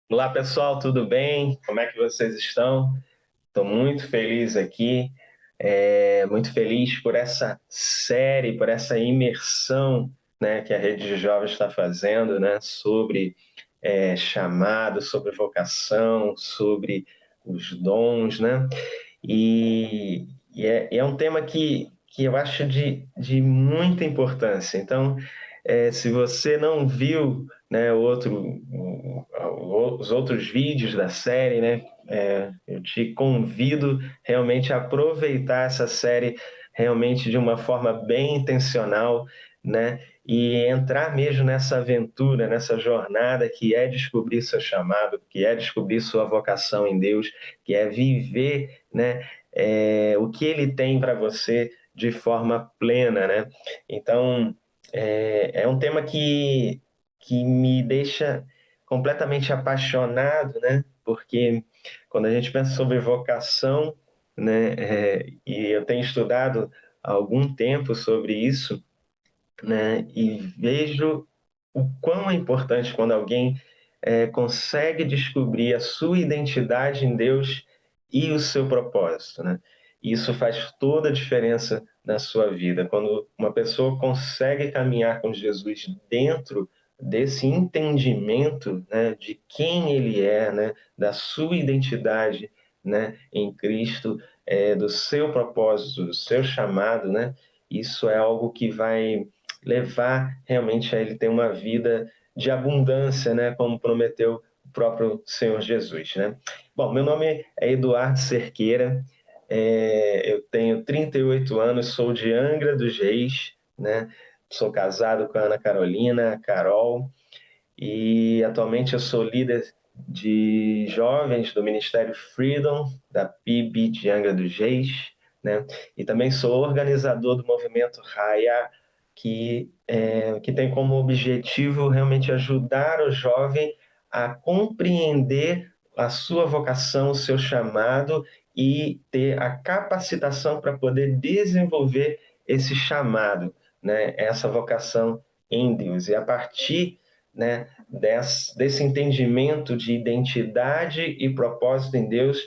Olá pessoal, tudo bem? Como é que vocês estão? Estou muito feliz aqui, muito feliz por essa série, por essa imersão, né, que a Rede de Jovens está fazendo, né, sobre chamado, sobre vocação, sobre os dons, né? E é um tema que eu acho de muita importância. Então, se você não viu, né, os outros vídeos da série, né, eu te convido realmente a aproveitar essa série realmente de uma forma bem intencional, né, e entrar mesmo nessa aventura, nessa jornada que é descobrir seu chamado, que é descobrir sua vocação em Deus, que é viver, né, o que Ele tem para você de forma plena, né? Então, é um tema que me deixa completamente apaixonado, né? Porque quando a gente pensa sobre vocação, né, e eu tenho estudado há algum tempo sobre isso, né, e vejo o quão é importante quando alguém consegue descobrir a sua identidade em Deus e o seu propósito, né? Isso faz toda a diferença na sua vida. Quando uma pessoa consegue caminhar com Jesus dentro desse entendimento, né, de quem ele é, né, da sua identidade, né, em Cristo, do seu propósito, do seu chamado, né? Isso é algo que vai levar realmente a ele ter uma vida de abundância, né, como prometeu o próprio Senhor Jesus, né? Bom, meu nome é Eduardo Cerqueira, eu tenho 38 anos, sou de Angra dos Reis, né? Sou casado com a Ana Carolina, a Carol, e atualmente eu sou líder de jovens do Ministério Freedom, da PIB de Angra dos Reis, né? E também sou organizador do movimento Raia, que tem como objetivo realmente ajudar o jovem a compreender a sua vocação, o seu chamado e ter a capacitação para poder desenvolver esse chamado, né? Essa vocação em Deus. E a partir, né, desse entendimento de identidade e propósito em Deus,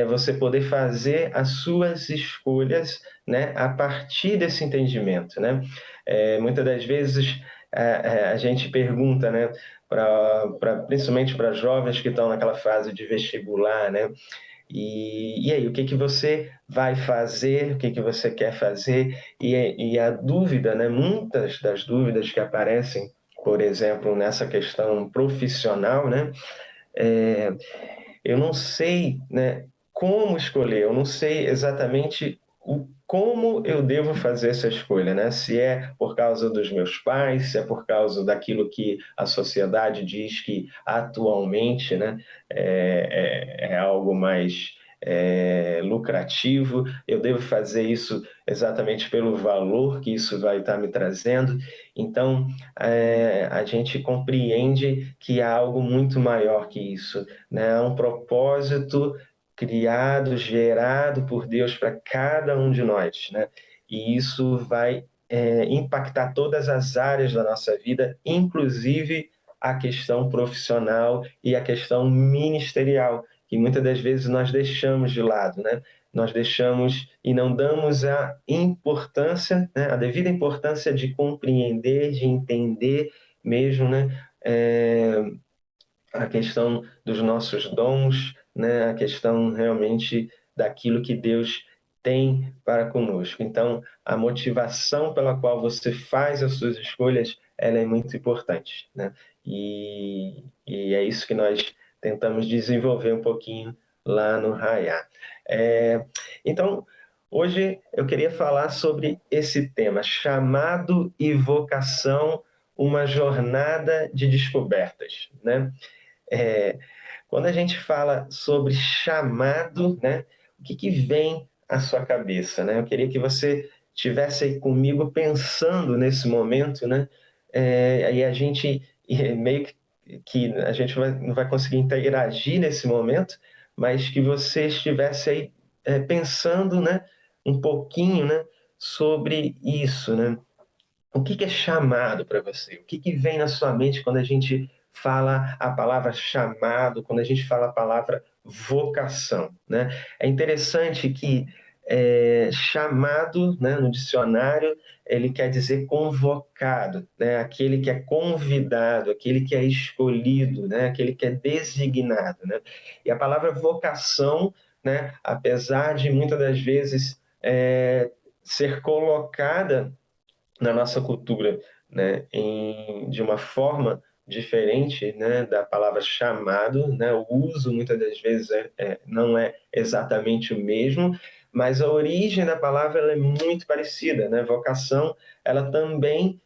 você poder fazer as suas escolhas, né, a partir desse entendimento, né? Muitas das vezes a gente pergunta, né, principalmente para jovens que estão naquela fase de vestibular, né? E aí, o que que você vai fazer? O que que você quer fazer? E a dúvida, né? Muitas das dúvidas que aparecem, por exemplo, nessa questão profissional, né? É, eu não sei, né, como escolher, eu não sei exatamente como eu devo fazer essa escolha, né? Se é por causa dos meus pais, se é por causa daquilo que a sociedade diz que atualmente, né, é algo mais lucrativo, eu devo fazer isso exatamente pelo valor que isso vai estar me trazendo. Então, a gente compreende que há algo muito maior que isso, né? Um propósito criado, gerado por Deus para cada um de nós, né? E isso vai impactar todas as áreas da nossa vida, inclusive a questão profissional e a questão ministerial, que muitas das vezes nós deixamos de lado, né? Nós deixamos e não damos a importância, né? A devida importância de compreender, de entender mesmo, né? A questão dos nossos dons, né? A questão realmente daquilo que Deus tem para conosco. Então, a motivação pela qual você faz as suas escolhas, ela é muito importante, né? E é isso que nós tentamos desenvolver um pouquinho lá no Raiá. Então, hoje eu queria falar sobre esse tema, chamado e vocação, uma jornada de descobertas, né? É, Quando a gente fala sobre chamado, né, o que que vem à sua cabeça, né? Eu queria que você tivesse aí comigo pensando nesse momento, né? Aí a gente meio que a gente não vai conseguir interagir nesse momento, mas que você estivesse aí pensando, né, um pouquinho, né, sobre isso, né? O que é chamado para você? O que vem na sua mente quando a gente fala a palavra chamado, quando a gente fala a palavra vocação, né? É interessante que chamado, né, no dicionário, ele quer dizer convocado, né? Aquele que é convidado, aquele que é escolhido, né? Aquele que é designado, né? E a palavra vocação, né, apesar de muitas das vezes ser colocada na nossa cultura, né, de uma forma diferente, né, da palavra chamado, né, o uso muitas das vezes não é exatamente o mesmo, mas a origem da palavra ela é muito parecida, né? Vocação, ela também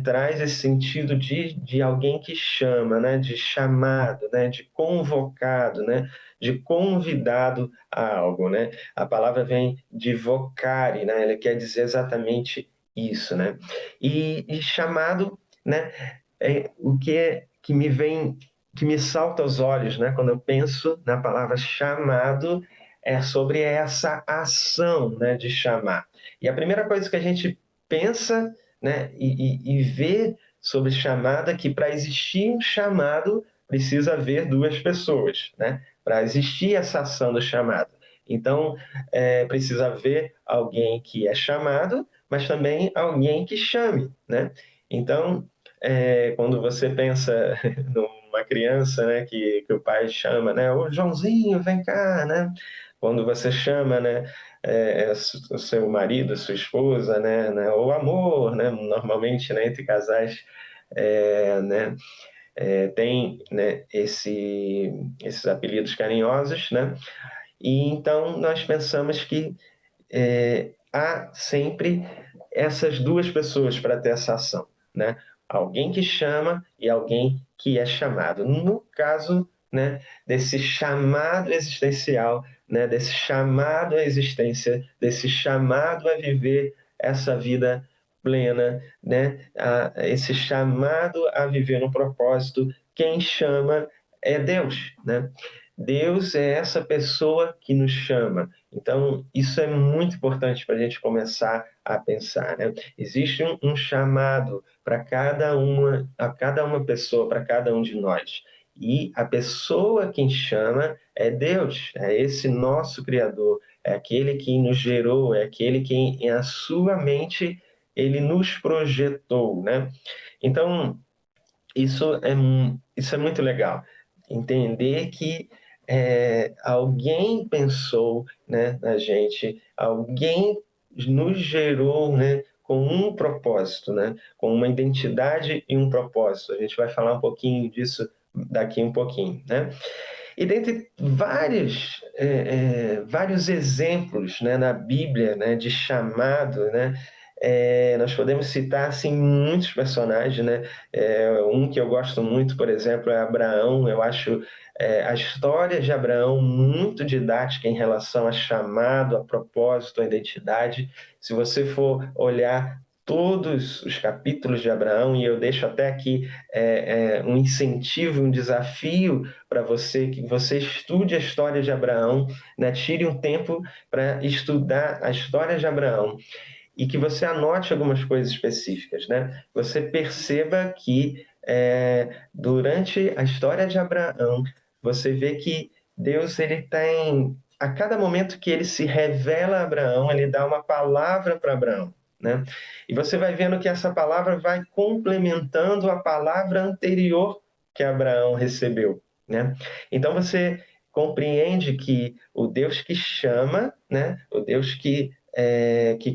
traz esse sentido de alguém que chama, né, de chamado, né, de convocado, né, de convidado a algo, né? A palavra vem de vocare, né? Ela quer dizer exatamente isso, né? E chamado, né? O que me vem, que me salta aos olhos, né? Quando eu penso na palavra chamado, é sobre essa ação, né? De chamar. E a primeira coisa que a gente pensa, né? E vê sobre chamada, que para existir um chamado precisa haver duas pessoas, né? Para existir essa ação do chamado. Então, precisa haver alguém que é chamado, mas também alguém que chame, né? Então, quando você pensa numa criança, né, que o pai chama, né, ô Joãozinho, vem cá, né? Quando você chama, né, o seu marido, sua esposa, né, o amor, né, normalmente, né, entre casais, né, tem, né, esses apelidos carinhosos, né? E então nós pensamos que há sempre essas duas pessoas para ter essa ação, né? Alguém que chama e alguém que é chamado. No caso, né, desse chamado existencial, né, desse chamado à existência, desse chamado a viver essa vida plena, né, esse chamado a viver no propósito, quem chama é Deus, né? Deus é essa pessoa que nos chama. Então, isso é muito importante para a gente começar a pensar, né? Existe um chamado para a cada uma pessoa, para cada um de nós. E a pessoa quem chama é Deus, é esse nosso Criador, é aquele que nos gerou, é aquele que em a sua mente ele nos projetou, né? Então, isso é muito legal. Entender que alguém pensou, né, na gente, alguém nos gerou, né, com um propósito, né, com uma identidade e um propósito. A gente vai falar um pouquinho disso daqui um pouquinho, né? E dentre vários exemplos, né, na Bíblia, né, de chamado, né, nós podemos citar assim, muitos personagens. Né? Um que eu gosto muito, por exemplo, é Abraão. Eu acho a história de Abraão muito didática em relação a chamado, a propósito, a identidade. Se você for olhar todos os capítulos de Abraão, e eu deixo até aqui um incentivo, um desafio para você, que você estude a história de Abraão, né? Tire um tempo para estudar a história de Abraão e que você anote algumas coisas específicas, né? Você perceba que durante a história de Abraão, você vê que Deus ele tem, a cada momento que ele se revela a Abraão, ele dá uma palavra para Abraão, né? E você vai vendo que essa palavra vai complementando a palavra anterior que Abraão recebeu, né? Então você compreende que o Deus que chama, né? O Deus que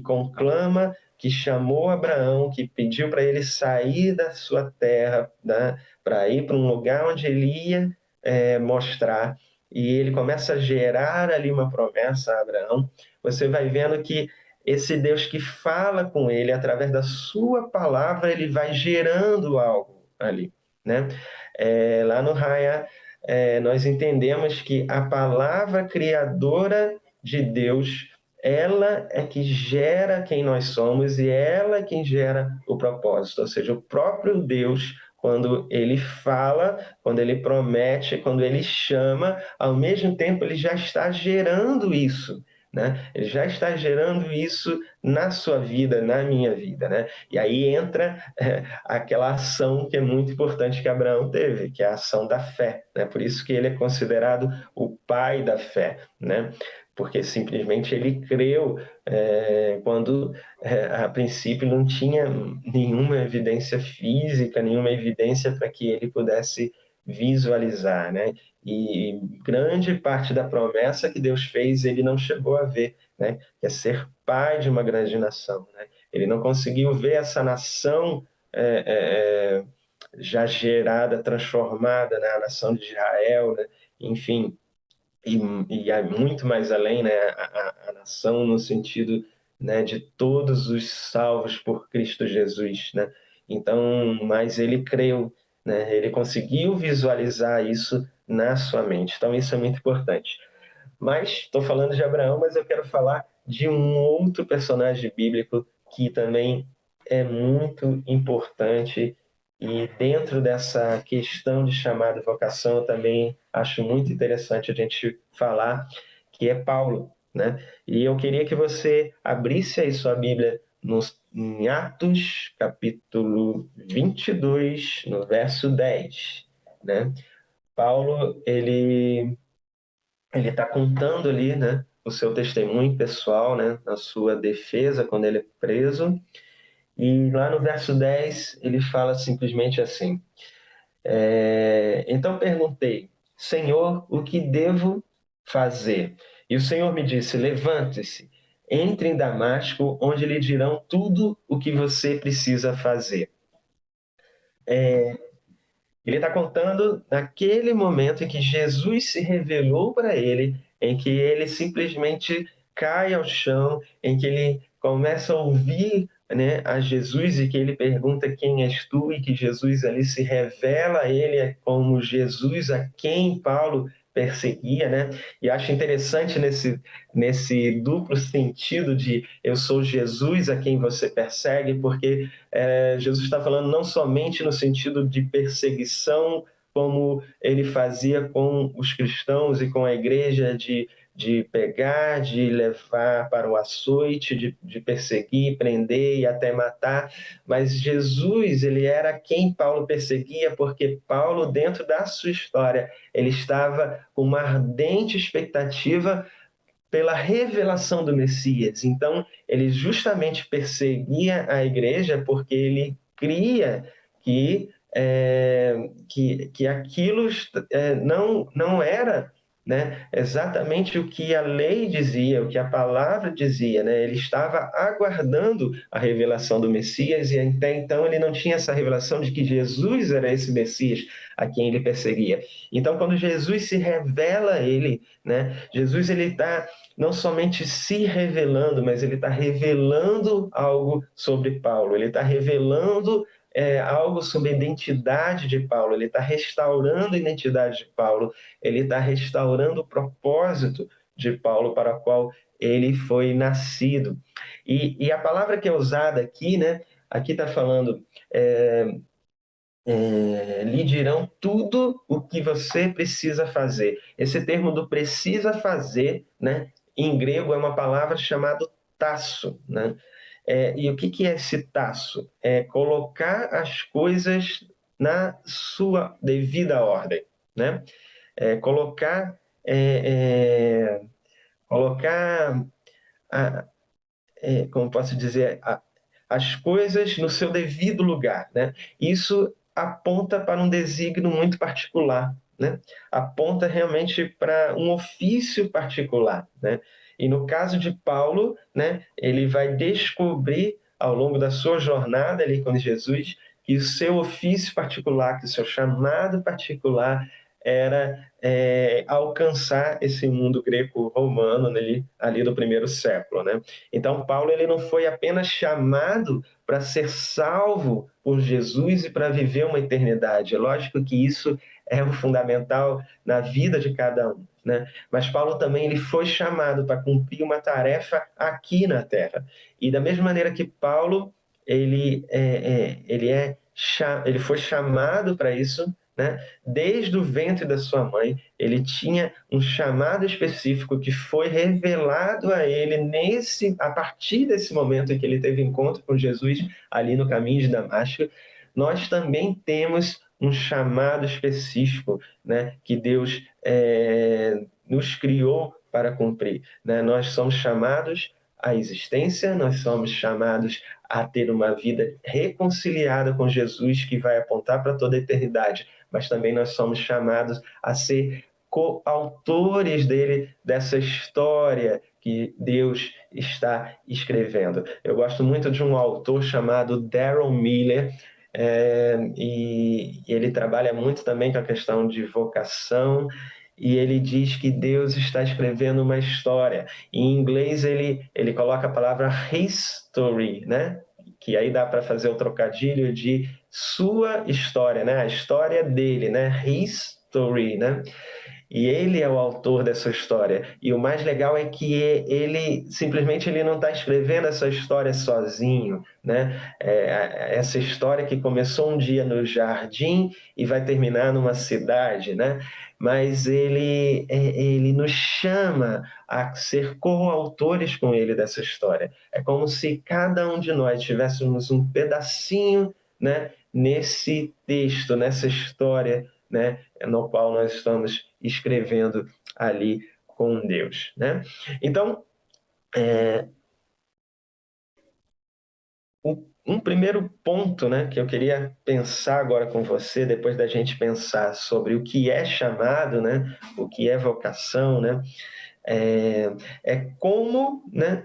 conclama, que chamou Abraão, que pediu para ele sair da sua terra, né? Para ir para um lugar onde ele ia mostrar, e ele começa a gerar ali uma promessa a Abraão. Você vai vendo que esse Deus que fala com ele através da sua palavra, ele vai gerando algo ali, né? Lá no Raya, nós entendemos que a palavra criadora de Deus, ela é que gera quem nós somos e ela é quem gera o propósito, ou seja, o próprio Deus quando ele fala, quando ele promete, quando ele chama, ao mesmo tempo ele já está gerando isso, né? Ele já está gerando isso na sua vida, na minha vida, né? E aí entra aquela ação que é muito importante que Abraão teve, que é a ação da fé, né? Por isso que ele é considerado o pai da fé, né? Porque simplesmente ele creu quando a princípio não tinha nenhuma evidência física, nenhuma evidência para que ele pudesse visualizar, né? E grande parte da promessa que Deus fez ele não chegou a ver, né? Que é ser pai de uma grande nação, né? Ele não conseguiu ver essa nação já gerada, transformada, né? A nação de Israel, né? Enfim, e é muito mais além, né, a nação no sentido, né, de todos os salvos por Cristo Jesus, né? Então, mas ele creu, né? Ele conseguiu visualizar isso na sua mente. Então, isso é muito importante. Mas estou falando de Abraão, mas eu quero falar de um outro personagem bíblico que também é muito importante e dentro dessa questão de chamado e vocação eu também acho muito interessante a gente falar, que é Paulo, né? E eu queria que você abrisse aí sua Bíblia em Atos, capítulo 22, no verso 10, né? Paulo, ele está contando ali, né, o seu testemunho pessoal, né, na sua defesa quando ele é preso. E lá no verso 10 ele fala simplesmente assim: então perguntei, Senhor, o que devo fazer? E o Senhor me disse: levante-se, entre em Damasco, onde lhe dirão tudo o que você precisa fazer. Ele está contando naquele momento em que Jesus se revelou para ele, em que ele simplesmente cai ao chão, em que ele começa a ouvir, né, a Jesus e que ele pergunta quem és tu e que Jesus ali se revela a ele como Jesus a quem Paulo perseguia, né? E acho interessante nesse duplo sentido de eu sou Jesus a quem você persegue, porque Jesus está falando não somente no sentido de perseguição, como ele fazia com os cristãos e com a igreja, de pegar, de levar para o açoite, de perseguir, prender e até matar, mas Jesus, ele era quem Paulo perseguia, porque Paulo, dentro da sua história, ele estava com uma ardente expectativa pela revelação do Messias. Então, ele justamente perseguia a igreja porque ele cria que aquilo não era, né, exatamente o que a lei dizia, o que a palavra dizia, né? Ele estava aguardando a revelação do Messias e até então ele não tinha essa revelação de que Jesus era esse Messias a quem ele perseguia. Então, quando Jesus se revela a ele, né, Jesus ele está não somente se revelando, mas ele está revelando algo sobre Paulo, ele está revelando algo sobre a identidade de Paulo, ele está restaurando a identidade de Paulo, ele está restaurando o propósito de Paulo para o qual ele foi nascido. E a palavra que é usada aqui, né? Aqui está falando, lhe dirão tudo o que você precisa fazer. Esse termo do precisa fazer, né? Em grego é uma palavra chamada tasso, né? E o que é esse tasso? É colocar as coisas na sua devida ordem, né? É colocar, é, é, colocar como posso dizer, as coisas no seu devido lugar, né? Isso aponta para um desígnio muito particular, né? Aponta realmente para um ofício particular, né? E no caso de Paulo, né, ele vai descobrir ao longo da sua jornada ali com Jesus que o seu ofício particular, que o seu chamado particular era alcançar esse mundo greco-romano ali do primeiro século, né? Então, Paulo ele não foi apenas chamado para ser salvo por Jesus e para viver uma eternidade. É lógico que isso é o fundamental na vida de cada um, né? Mas Paulo também ele foi chamado para cumprir uma tarefa aqui na Terra. E da mesma maneira que Paulo ele é ele foi chamado para isso, né? Desde o ventre da sua mãe, ele tinha um chamado específico que foi revelado a ele a partir desse momento em que ele teve encontro com Jesus ali no caminho de Damasco. Nós também temos um chamado específico, né, que Deus nos criou para cumprir, né? Nós somos chamados à existência, nós somos chamados a ter uma vida reconciliada com Jesus que vai apontar para toda a eternidade, mas também nós somos chamados a ser coautores dessa história que Deus está escrevendo. Eu gosto muito de um autor chamado Darrell Miller, e ele trabalha muito também com a questão de vocação, e ele diz que Deus está escrevendo uma história. Em inglês, ele coloca a palavra history, né? Que aí dá para fazer o trocadilho de sua história, né? A história dele, né? History, né? E ele é o autor dessa história. E o mais legal é que ele não está escrevendo essa história sozinho, né? Essa história que começou um dia no jardim e vai terminar numa cidade, né? Mas ele nos chama a ser coautores com ele dessa história. É como se cada um de nós tivéssemos um pedacinho, né, nesse texto, nessa história, né, no qual nós estamos escrevendo ali com Deus, né? Então, um primeiro ponto, né, que eu queria pensar agora com você, depois da gente pensar sobre o que é chamado, né, o que é vocação, né, é como, né,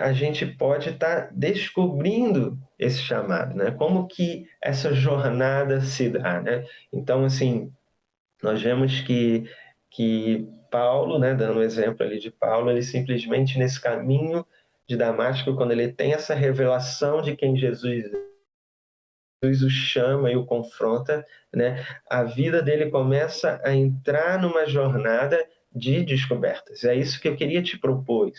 a gente pode estar descobrindo esse chamado, né? Como que essa jornada se dá, né? Então, assim, nós vemos que Paulo, né, dando o exemplo ali de Paulo, ele simplesmente nesse caminho de Damasco, quando ele tem essa revelação de quem Jesus o chama e o confronta, né, a vida dele começa a entrar numa jornada de descobertas. É isso que eu queria te propor,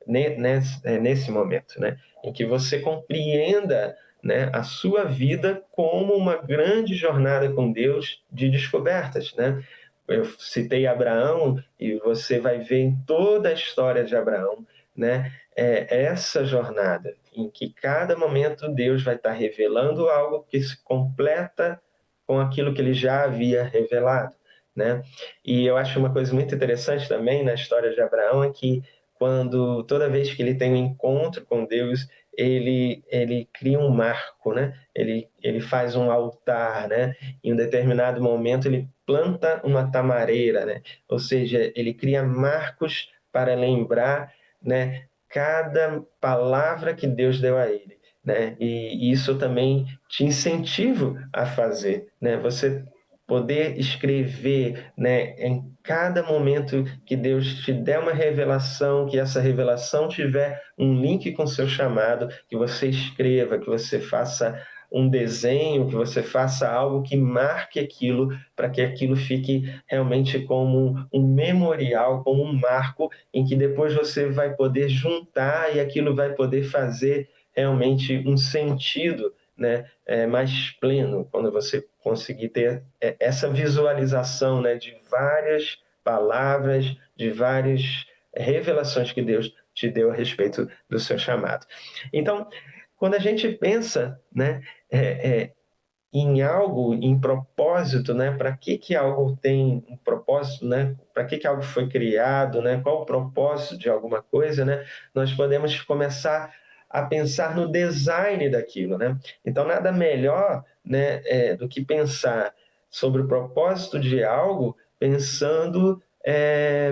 nesse momento, né, em que você compreenda, né, a sua vida como uma grande jornada com Deus de descobertas, né? Eu citei Abraão e você vai ver em toda a história de Abraão, né, essa jornada em que cada momento Deus vai estar revelando algo que se completa com aquilo que ele já havia revelado, né? E eu acho uma coisa muito interessante também na história de Abraão é que toda vez que ele tem um encontro com Deus, ele cria um marco, né? Ele faz um altar, né? Em um determinado momento ele planta uma tamareira, né? Ou seja, ele cria marcos para lembrar, né, cada palavra que Deus deu a ele, né? E isso também te incentivo a fazer, né? Você poder escrever, né, em cada momento que Deus te der uma revelação, que essa revelação tiver um link com o seu chamado, que você escreva, que você faça um desenho, que você faça algo que marque aquilo, para que aquilo fique realmente como um memorial, como um marco, em que depois você vai poder juntar e aquilo vai poder fazer realmente um sentido, né, mais pleno, quando você conseguir ter essa visualização, né, de várias palavras, de várias revelações que Deus te deu a respeito do seu chamado. Então, quando a gente pensa, né, em algo, em propósito, né? Para que algo tem um propósito, né? Para que algo foi criado, né? Qual o propósito de alguma coisa, né? Nós podemos começar a pensar no design daquilo, né? Então, nada melhor, né, do que pensar sobre o propósito de algo, pensando,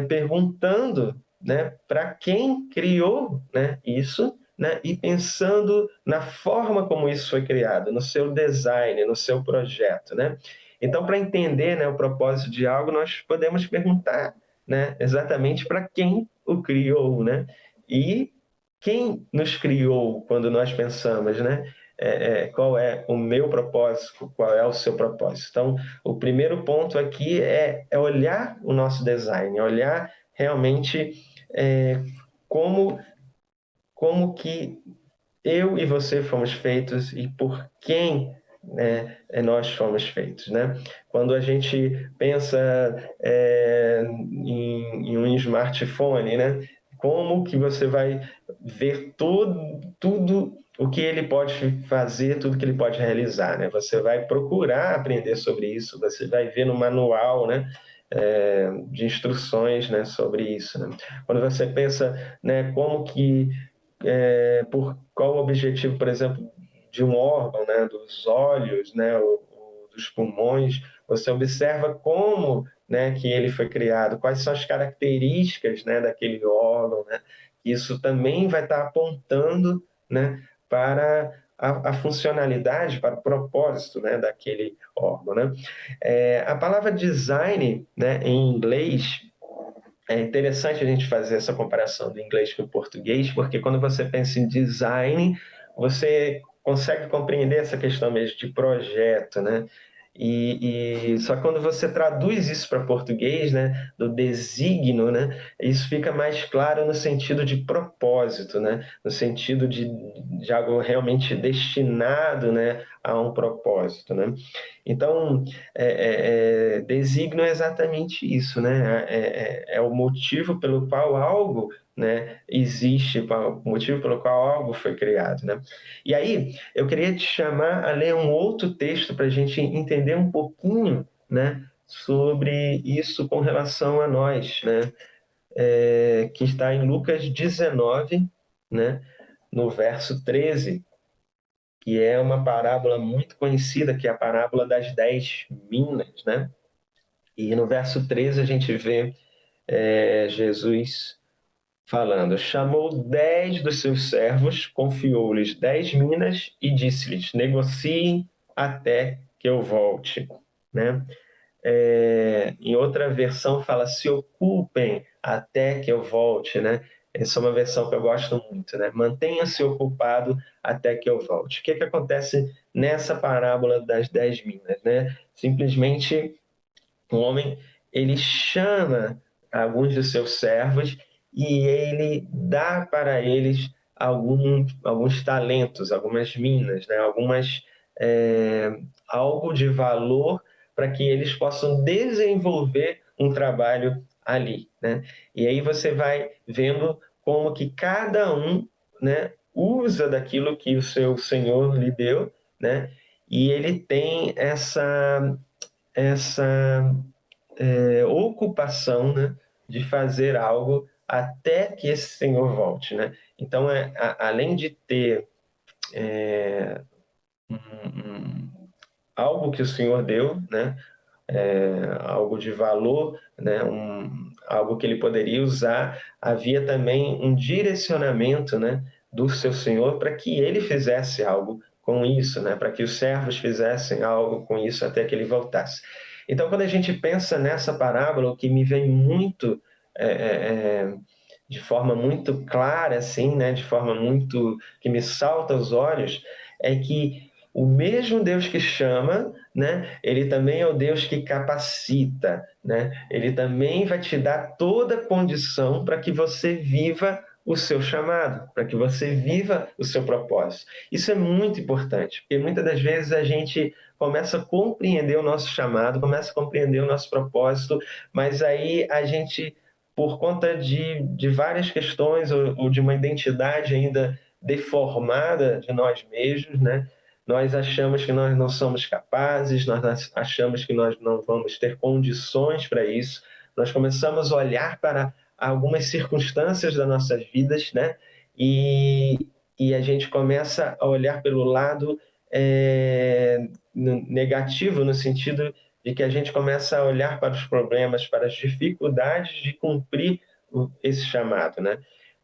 perguntando, né, para quem criou, né, isso, né, e pensando na forma como isso foi criado, no seu design, no seu projeto, né? Então, para entender, né, o propósito de algo, nós podemos perguntar, né, exatamente para quem o criou, né? E quem nos criou quando nós pensamos, né? Qual é o meu propósito, qual é o seu propósito. Então, o primeiro ponto aqui é olhar o nosso design, olhar realmente como como que eu e você fomos feitos e por quem nós fomos feitos, né? Quando a gente pensa em um smartphone, né? Como que você vai ver tudo o que ele pode fazer, tudo que ele pode realizar, né? Você vai procurar aprender sobre isso, você vai ver no manual, né? De instruções, né, sobre isso, né? Quando você pensa, né, como que, por qual o objetivo, por exemplo, de um órgão, né, dos olhos, né, ou dos pulmões, você observa como, né, que ele foi criado, quais são as características, né, daquele órgão, né? Isso também vai estar apontando, né, para a funcionalidade, para o propósito, né, daquele órgão, né? A palavra design, né, em inglês, é interessante a gente fazer essa comparação do inglês com o português, porque quando você pensa em design, você consegue compreender essa questão mesmo de projeto, né? E só que quando você traduz isso para português, né, do designo, né, isso fica mais claro no sentido de propósito, né, no sentido de algo realmente destinado, né, a um propósito, né? Então, designo é exatamente isso, né? É o motivo pelo qual algo, né, existe, o motivo pelo qual algo foi criado, né? E aí, eu queria te chamar a ler um outro texto para a gente entender um pouquinho, né, sobre isso com relação a nós, né? Que está em Lucas 19, né, no verso 13, que é uma parábola muito conhecida, que é a parábola das 10 minas, né? E no verso 13 a gente vê Jesus falando: chamou 10 dos seus servos, confiou-lhes 10 minas e disse-lhes: negociem até que eu volte, né? Em outra versão fala: se ocupem até que eu volte, né? Essa é uma versão que eu gosto muito, né? Mantenha-se ocupado até que eu volte. O que acontece nessa parábola das 10 minas, né? Simplesmente um homem, ele chama alguns de seus servos e ele dá para eles alguns talentos, algumas minas, né? Algo de valor para que eles possam desenvolver um trabalho ali, né? E aí você vai vendo como que cada um, né, usa daquilo que o seu Senhor lhe deu, né? E ele tem essa ocupação, né, de fazer algo até que esse Senhor volte, né? Então, além de ter algo que o Senhor deu, né, algo de valor, né, algo que ele poderia usar, havia também um direcionamento, né, do seu Senhor para que ele fizesse algo com isso, né, para que os servos fizessem algo com isso até que ele voltasse. Então, quando a gente pensa nessa parábola, o que me vem muito de forma muito clara, assim, né, de forma muito que me salta aos olhos, é que o mesmo Deus que chama, né, ele também é o Deus que capacita, né? Ele também vai te dar toda a condição para que você viva o seu chamado, para que você viva o seu propósito. Isso é muito importante, porque muitas das vezes a gente começa a compreender o nosso chamado, começa a compreender o nosso propósito, mas aí a gente, por conta de várias questões ou de uma identidade ainda deformada de nós mesmos, né? Nós achamos que nós não somos capazes, nós achamos que nós não vamos ter condições para isso. Nós começamos a olhar para algumas circunstâncias das nossas vidas, né? E a gente começa a olhar pelo lado negativo, no sentido de que a gente começa a olhar para os problemas, para as dificuldades de cumprir esse chamado, né?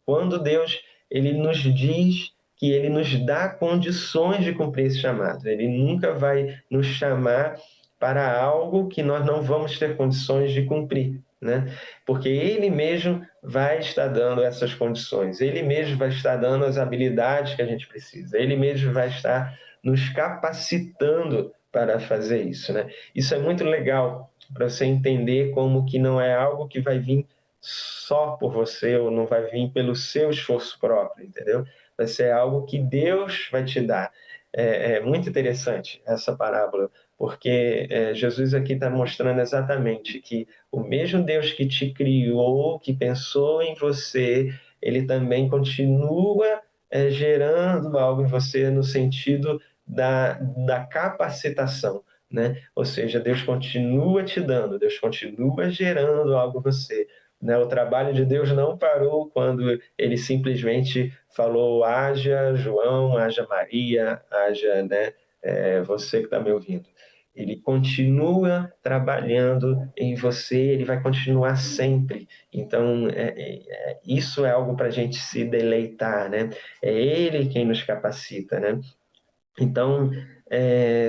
Quando Deus ele nos diz que ele nos dá condições de cumprir esse chamado. Ele nunca vai nos chamar para algo que nós não vamos ter condições de cumprir, né? Porque ele mesmo vai estar dando essas condições, ele mesmo vai estar dando as habilidades que a gente precisa, ele mesmo vai estar nos capacitando para fazer isso, né? Isso é muito legal para você entender como que não é algo que vai vir só por você ou não vai vir pelo seu esforço próprio, entendeu? Vai ser algo que Deus vai te dar. é muito interessante essa parábola, porque Jesus aqui está mostrando exatamente que o mesmo Deus que te criou, que pensou em você, ele também continua gerando algo em você no sentido da capacitação, né? Ou seja, Deus continua te dando, Deus continua gerando algo em você, né? O trabalho de Deus não parou quando ele simplesmente falou: haja João, haja Maria, haja, né, você que está me ouvindo. Ele continua trabalhando em você, ele vai continuar sempre. Então, isso é algo para a gente se deleitar, né? É ele quem nos capacita, né? Então,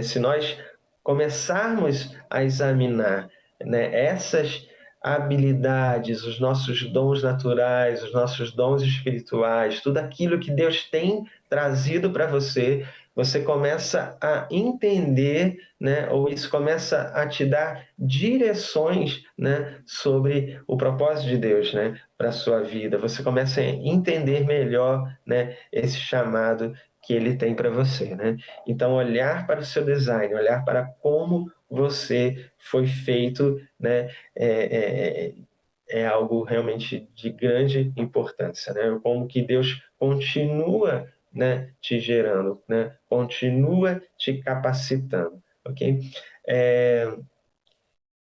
se nós começarmos a examinar, né, essas habilidades, os nossos dons naturais, os nossos dons espirituais, tudo aquilo que Deus tem trazido para você, você começa a entender, né, ou isso começa a te dar direções, né, sobre o propósito de Deus, né, para a sua vida. Você começa a entender melhor, né, esse chamado que ele tem para você, né? Então, olhar para o seu design, olhar para como você foi feito, né, é algo realmente de grande importância, né? Como que Deus continua, né, te gerando, né? Continua te capacitando, ok?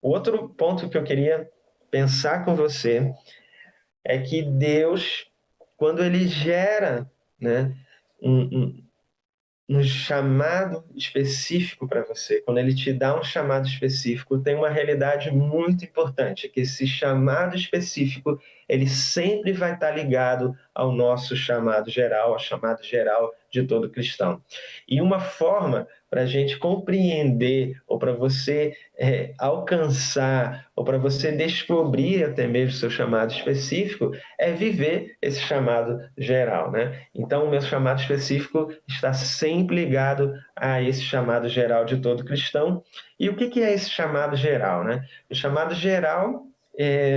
Outro ponto que eu queria pensar com você é que Deus, quando ele gera, né, um, um chamado específico para você, quando ele te dá um chamado específico, tem uma realidade muito importante, que esse chamado específico, ele sempre vai estar ligado ao nosso chamado geral, ao chamado geral de todo cristão. E uma forma para a gente compreender, ou para você alcançar, ou para você descobrir até mesmo seu chamado específico, é viver esse chamado geral, né? Então, o meu chamado específico está sempre ligado a esse chamado geral de todo cristão. E o que é esse chamado geral, né? O chamado geral,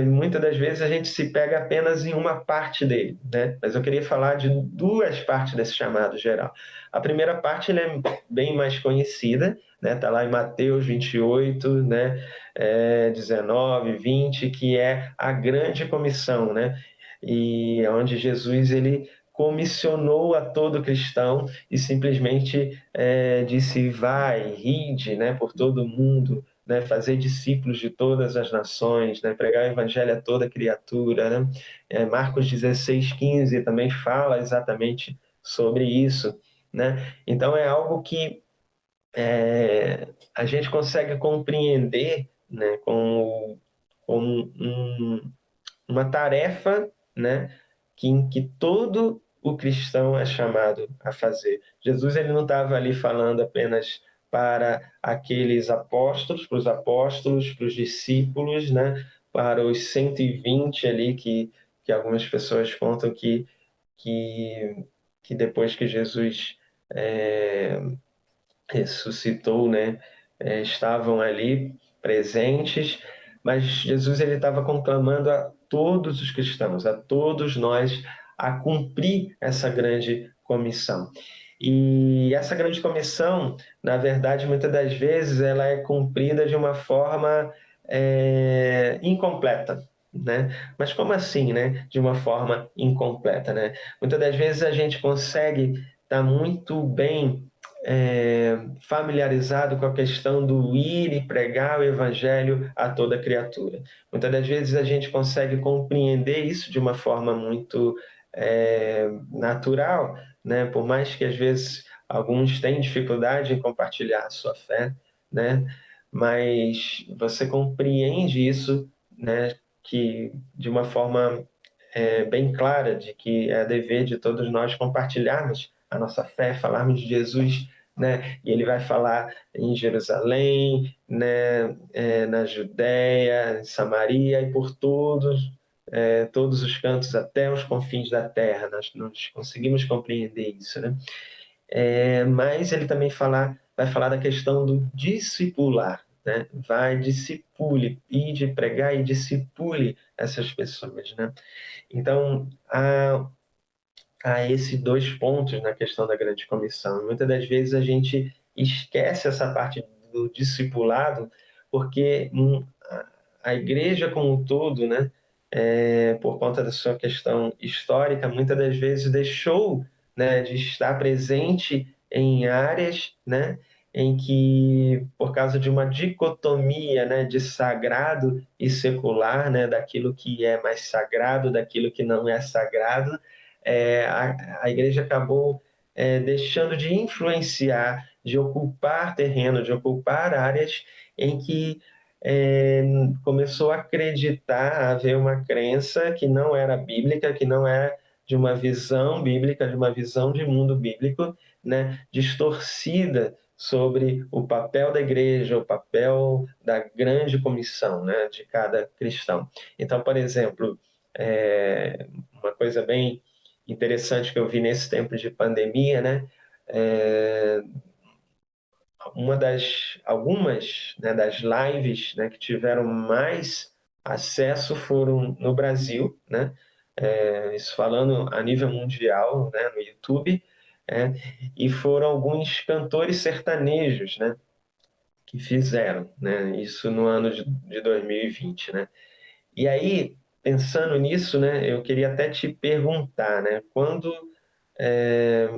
muitas das vezes a gente se pega apenas em uma parte dele, né? Mas eu queria falar de duas partes desse chamado geral. A primeira parte ela é bem mais conhecida, né? Tá lá em Mateus 28, né? 19, 20, que é a grande comissão, né? E onde Jesus ele comissionou a todo cristão e simplesmente disse: vai, ride, né, por todo mundo, né, fazer discípulos de todas as nações, né, pregar o evangelho a toda criatura, né? Marcos 16:15 também fala exatamente sobre isso, né? Então é algo que a gente consegue compreender, né, como uma tarefa, né, que todo o cristão é chamado a fazer. Jesus ele não estava ali falando apenas para aqueles apóstolos, para os discípulos, né, para os 120 ali que algumas pessoas contam que, que depois que Jesus é, ressuscitou, né, estavam ali presentes, mas Jesus ele estava conclamando a todos os cristãos, a todos nós, a cumprir essa grande comissão. E essa grande comissão, na verdade, muitas das vezes, ela é cumprida de uma forma incompleta, né? Mas como assim, né? De uma forma incompleta, né? Muitas das vezes a gente consegue estar muito bem familiarizado com a questão do ir e pregar o evangelho a toda criatura. Muitas das vezes a gente consegue compreender isso de uma forma muito natural, né? Por mais que às vezes alguns tenham dificuldade em compartilhar a sua fé, né? Mas você compreende isso, né? Que de uma forma bem clara de que é dever de todos nós compartilharmos a nossa fé, falarmos de Jesus, né? E ele vai falar em Jerusalém, né? Na Judéia, em Samaria e por todos os cantos até os confins da terra. Nós conseguimos compreender isso, né? Mas ele também vai falar da questão do discipular, né? Vai, discipule, ide pregar e discipule essas pessoas, né? Então, a esses dois pontos na questão da grande comissão. Muitas das vezes a gente esquece essa parte do discipulado, porque a igreja como um todo, né, por conta da sua questão histórica, muitas das vezes deixou, né, de estar presente em áreas, né, em que, por causa de uma dicotomia, né, de sagrado e secular, né, daquilo que é mais sagrado, daquilo que não é sagrado, a igreja acabou deixando de influenciar, de ocupar terreno, de ocupar áreas em que começou a acreditar, a haver uma crença que não era bíblica, que não é de uma visão bíblica, de uma visão de mundo bíblico, né, distorcida sobre o papel da igreja, o papel da grande comissão, né, de cada cristão. Então, por exemplo, uma coisa bem interessante que eu vi nesse tempo de pandemia, né, algumas, né, das lives, né, que tiveram mais acesso foram no Brasil, né, isso falando a nível mundial, né, no YouTube, é, e foram alguns cantores sertanejos, né, que fizeram, né, isso no ano de 2020, né. E aí, pensando nisso, né, eu queria até te perguntar, né, quando é,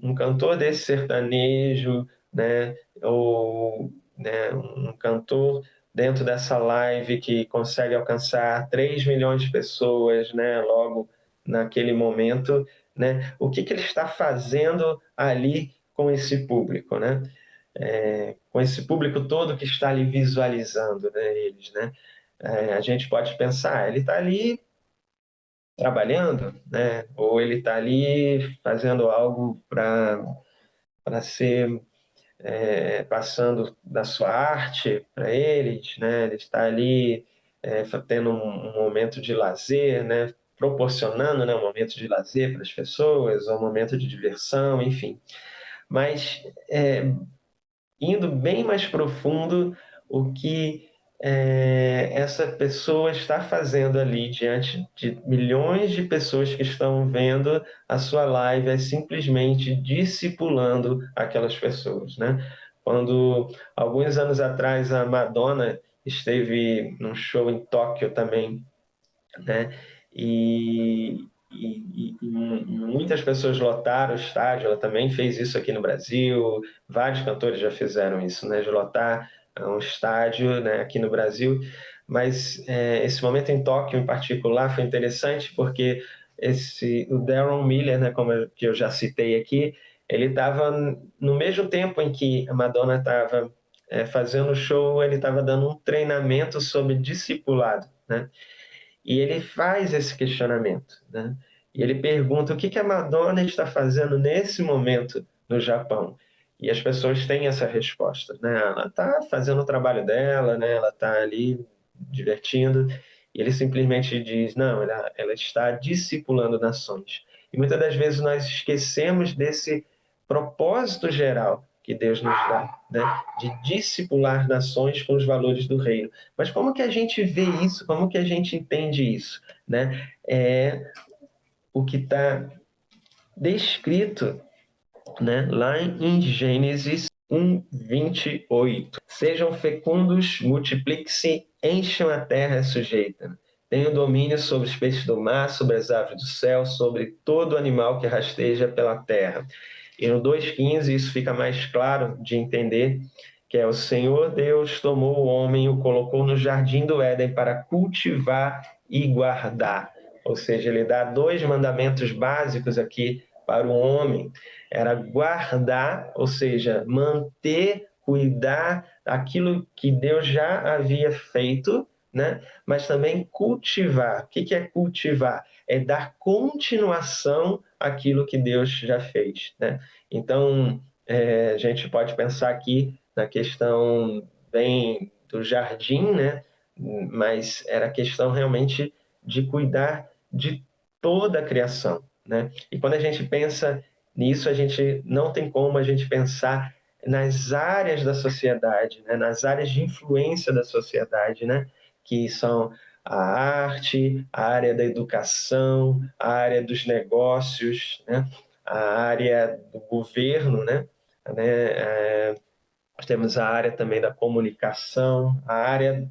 um cantor desse sertanejo, né, ou né, um cantor dentro dessa live que consegue alcançar 3 milhões de pessoas, né, logo naquele momento, né, o que ele está fazendo ali com esse público, né? Com esse público todo que está ali visualizando, né, eles, né? A gente pode pensar, ele está ali trabalhando, né? Ou ele está ali fazendo algo para ser passando da sua arte para eles, né? Ele está ali tendo um momento de lazer, né? Proporcionando, né, um momento de lazer para as pessoas, um momento de diversão, enfim. Mas indo bem mais profundo, o que essa pessoa está fazendo ali diante de milhões de pessoas que estão vendo a sua live é simplesmente discipulando aquelas pessoas, né? Quando alguns anos atrás a Madonna esteve num show em Tóquio também, né? E muitas pessoas lotaram o estádio, ela também fez isso aqui no Brasil, vários cantores já fizeram isso, né, de lotar um estádio, né, aqui no Brasil, mas esse momento em Tóquio em particular foi interessante porque o Darren Miller, né, que eu já citei aqui, ele estava no mesmo tempo em que a Madonna estava fazendo o show, ele estava dando um treinamento sobre discipulado, né? E ele faz esse questionamento, né? E ele pergunta o que a Madonna está fazendo nesse momento no Japão. E as pessoas têm essa resposta, né? Ela está fazendo o trabalho dela, né? Ela está ali divertindo. E ele simplesmente diz, não, ela está discipulando nações. E muitas das vezes nós esquecemos desse propósito geral que Deus nos dá, né? De discipular nações com os valores do reino. Mas como que a gente vê isso? Como que a gente entende isso, né? É o que está descrito, né, lá em Gênesis 1:28. Sejam fecundos, multipliquem-se, encham a terra sujeita. Tenham domínio sobre os peixes do mar, sobre as aves do céu, sobre todo animal que rasteja pela terra. E no 2:15 isso fica mais claro de entender, que é o Senhor Deus tomou o homem e o colocou no jardim do Éden para cultivar e guardar. Ou seja, ele dá dois mandamentos básicos aqui para o homem. Era guardar, ou seja, manter, cuidar daquilo que Deus já havia feito, né? Mas também cultivar. O que é cultivar? É dar continuação àquilo que Deus já fez, né? Então, a gente pode pensar aqui na questão bem do jardim, né? Mas era questão realmente de cuidar de toda a criação, né? E quando a gente pensa nisso, a gente não tem como a gente pensar nas áreas da sociedade, né? Nas áreas de influência da sociedade, né? Que são a arte, a área da educação, a área dos negócios, né? A área do governo, né? Nós temos a área também da comunicação, a área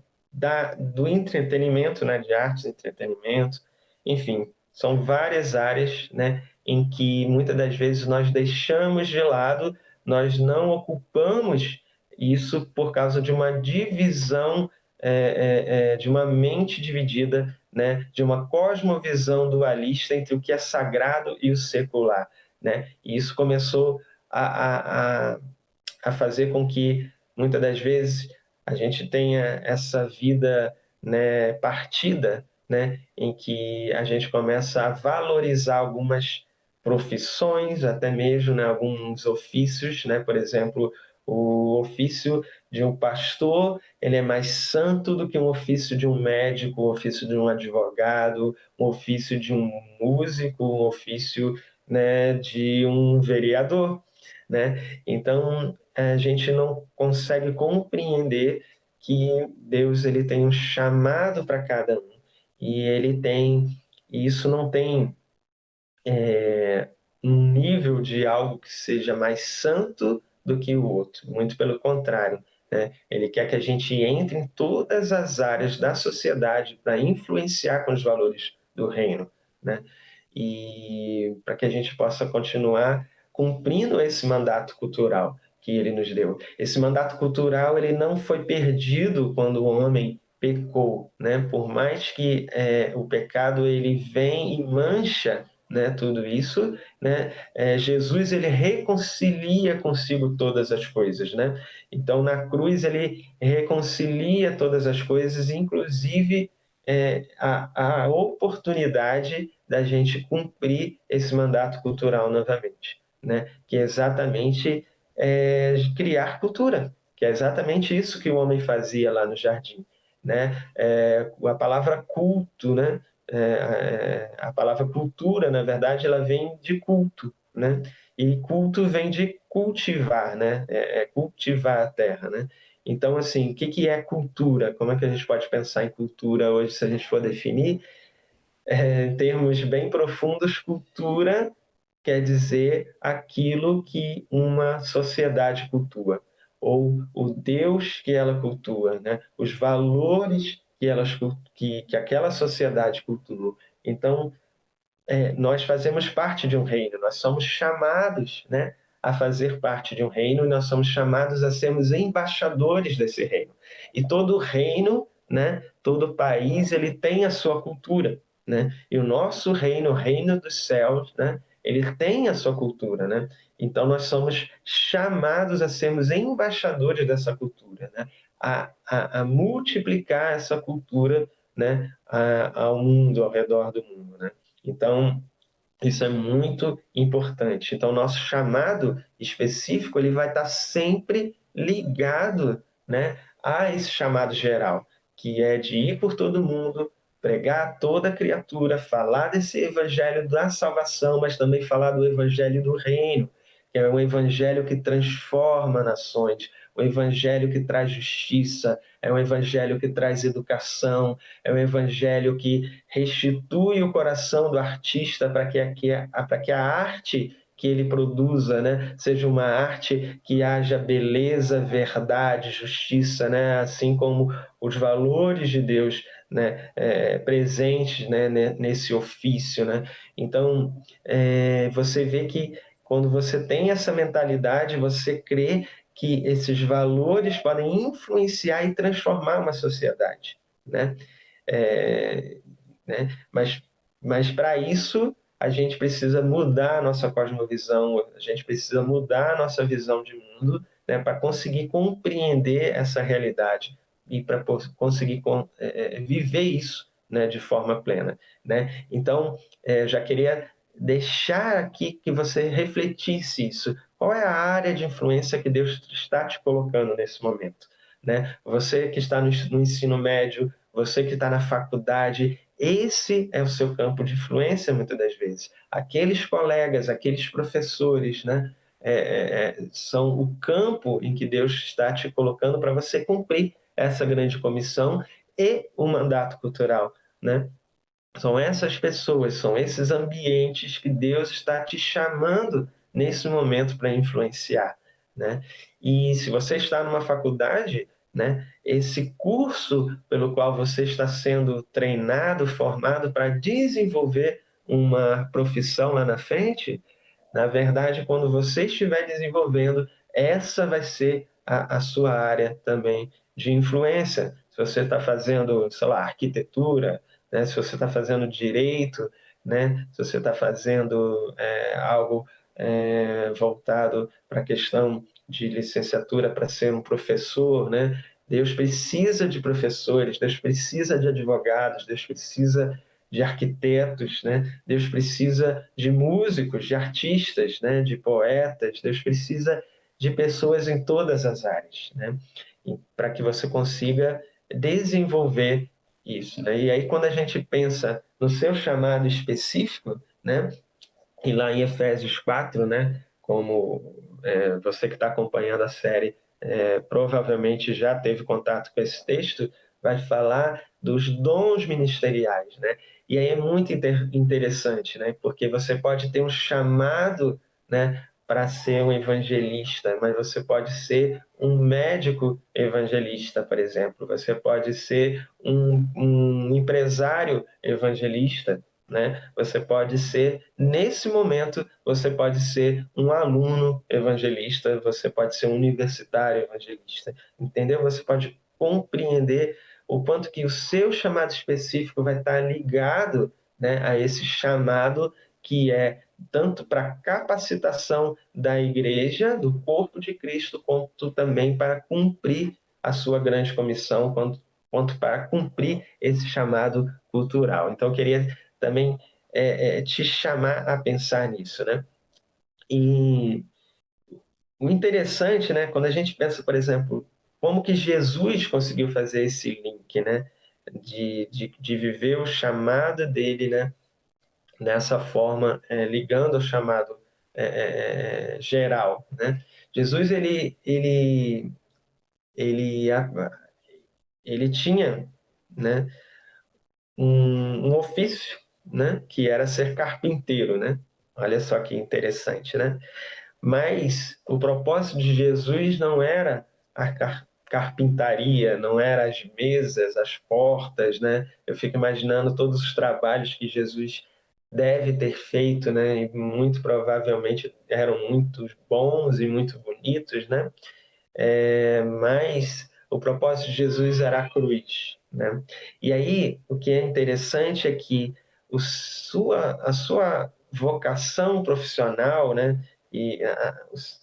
do entretenimento, né? De artes e entretenimento. Enfim, são várias áreas, né? Em que muitas das vezes nós deixamos de lado, nós não ocupamos isso por causa de uma divisão, de uma mente dividida, né? De uma cosmovisão dualista entre o que é sagrado e o secular, né? E isso começou a fazer com que, muitas das vezes, a gente tenha essa vida, né, partida, né, em que a gente começa a valorizar algumas profissões, até mesmo, né, alguns ofícios, né, por exemplo, o ofício de um pastor, ele é mais santo do que um ofício de um médico, um ofício de um advogado, um ofício de um músico, um ofício, né, de um vereador, né? Então, a gente não consegue compreender que Deus ele tem um chamado para cada um e e isso não tem um nível de algo que seja mais santo do que o outro, muito pelo contrário, né? Ele quer que a gente entre em todas as áreas da sociedade para influenciar com os valores do reino, né? E para que a gente possa continuar cumprindo esse mandato cultural que ele nos deu. Esse mandato cultural ele não foi perdido quando o homem pecou, né? Por mais que o pecado ele vem e mancha, né, tudo isso, né? Jesus ele reconcilia consigo todas as coisas, né? Então na cruz ele reconcilia todas as coisas, inclusive a oportunidade da gente cumprir esse mandato cultural novamente, né? Que é exatamente criar cultura, que é exatamente isso que o homem fazia lá no jardim, né? A palavra culto, né? A palavra cultura, na verdade, ela vem de culto, né? E culto vem de cultivar, né? Cultivar a terra, né? Então, assim, o que que é cultura? Como é que a gente pode pensar em cultura hoje, se a gente for definir? Em termos bem profundos, cultura quer dizer aquilo que uma sociedade cultua, ou o Deus que ela cultua, né? Os valores que aquela sociedade cultua. Então, nós fazemos parte de um reino, nós somos chamados, né, a fazer parte de um reino e nós somos chamados a sermos embaixadores desse reino. E todo reino, né, todo país, ele tem a sua cultura, né? E o nosso reino, o reino dos céus, né, ele tem a sua cultura, né? Então nós somos chamados a sermos embaixadores dessa cultura, né? A multiplicar essa cultura, né, ao mundo, ao redor do mundo, né? Então, isso é muito importante. Então, nosso chamado específico ele vai estar sempre ligado, né, a esse chamado geral, que é de ir por todo mundo, pregar a toda criatura, falar desse evangelho da salvação, mas também falar do evangelho do reino, que é um evangelho que transforma nações, um evangelho que traz justiça, é um evangelho que traz educação, é um evangelho que restitui o coração do artista para que a arte que ele produza, né, seja uma arte que haja beleza, verdade, justiça, né, assim como os valores de Deus, né, presentes, né, nesse ofício, né. Então, você vê que quando você tem essa mentalidade, você crê que esses valores podem influenciar e transformar uma sociedade, né? É, né? Mas para isso a gente precisa mudar a nossa cosmovisão, a gente precisa mudar a nossa visão de mundo, né, para conseguir compreender essa realidade e para conseguir viver isso, né, de forma plena, né? Então, já queria deixar aqui que você refletisse isso. Qual é a área de influência que Deus está te colocando nesse momento, né? Você que está no ensino médio, você que está na faculdade, esse é o seu campo de influência muitas das vezes. Aqueles colegas, aqueles professores, né, são o campo em que Deus está te colocando para você cumprir essa grande comissão e o mandato cultural, né? São essas pessoas, são esses ambientes que Deus está te chamando nesse momento para influenciar, né? E se você está numa faculdade, né, esse curso pelo qual você está sendo treinado, formado para desenvolver uma profissão lá na frente, na verdade, quando você estiver desenvolvendo, essa vai ser a sua área também de influência. Se você está fazendo, sei lá, arquitetura, né? Se você está fazendo direito, né? Se você está fazendo algo voltado para a questão de licenciatura para ser um professor, né? Deus precisa de professores, Deus precisa de advogados, Deus precisa de arquitetos, né? Deus precisa de músicos, de artistas, né? De poetas, Deus precisa de pessoas em todas as áreas, né? Para que você consiga desenvolver isso, né? E aí, quando a gente pensa no seu chamado específico, né? E lá em Efésios 4, né? Como você que está acompanhando a série provavelmente já teve contato com esse texto, vai falar dos dons ministeriais, né? E aí é muito interessante, né? Porque você pode ter um chamado, né, para ser um evangelista, mas você pode ser um médico evangelista, por exemplo. Você pode ser um empresário evangelista, né? Você pode ser, nesse momento, você pode ser um aluno evangelista, você pode ser um universitário evangelista, entendeu? Você pode compreender o quanto que o seu chamado específico vai estar ligado, né, a esse chamado que é tanto para capacitação da igreja, do corpo de Cristo, quanto também para cumprir a sua grande comissão, quanto para cumprir esse chamado cultural. Então, eu queria também te chamar a pensar nisso, né? E o interessante, né, quando a gente pensa, por exemplo, como que Jesus conseguiu fazer esse link, né, de viver o chamado dele, né, dessa forma, ligando ao chamado geral, né? Jesus ele, ele tinha, né, um ofício, né, que era ser carpinteiro, né? Olha só que interessante, né? Mas o propósito de Jesus não era a carpintaria, não era as mesas, as portas, né? Eu fico imaginando todos os trabalhos que Jesus deve ter feito, né? E muito provavelmente eram muito bons e muito bonitos, né? Mas o propósito de Jesus era a cruz, né? E aí, o que é interessante é que a sua vocação profissional, né? E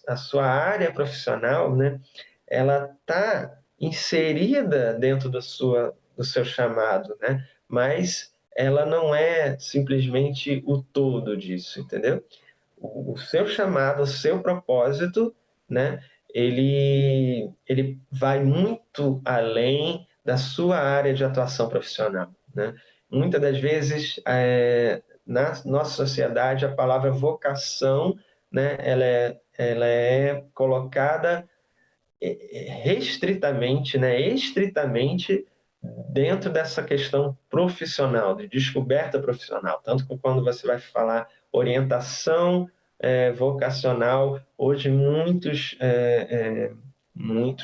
a sua área profissional, né? Ela está inserida dentro do seu chamado, né? Mas ela não é simplesmente o todo disso, entendeu? O seu chamado, o seu propósito, né? Ele vai muito além da sua área de atuação profissional, né? Muitas das vezes, na nossa sociedade, a palavra vocação, né? Ela é colocada restritamente, né? Estritamente dentro dessa questão profissional, de descoberta profissional. Tanto que quando você vai falar orientação vocacional, hoje muitos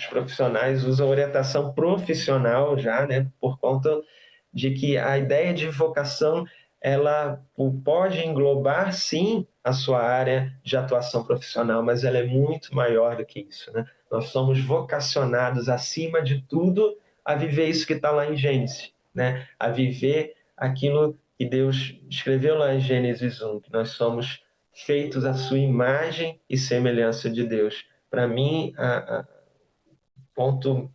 profissionais usam orientação profissional já, né, por conta de que a ideia de vocação ela pode englobar, sim, a sua área de atuação profissional, mas ela é muito maior do que isso, né? Nós somos vocacionados, acima de tudo, a viver isso que está lá em Gênesis, né? A viver aquilo que Deus escreveu lá em Gênesis 1, que nós somos feitos à sua imagem e semelhança de Deus. Para mim, o ponto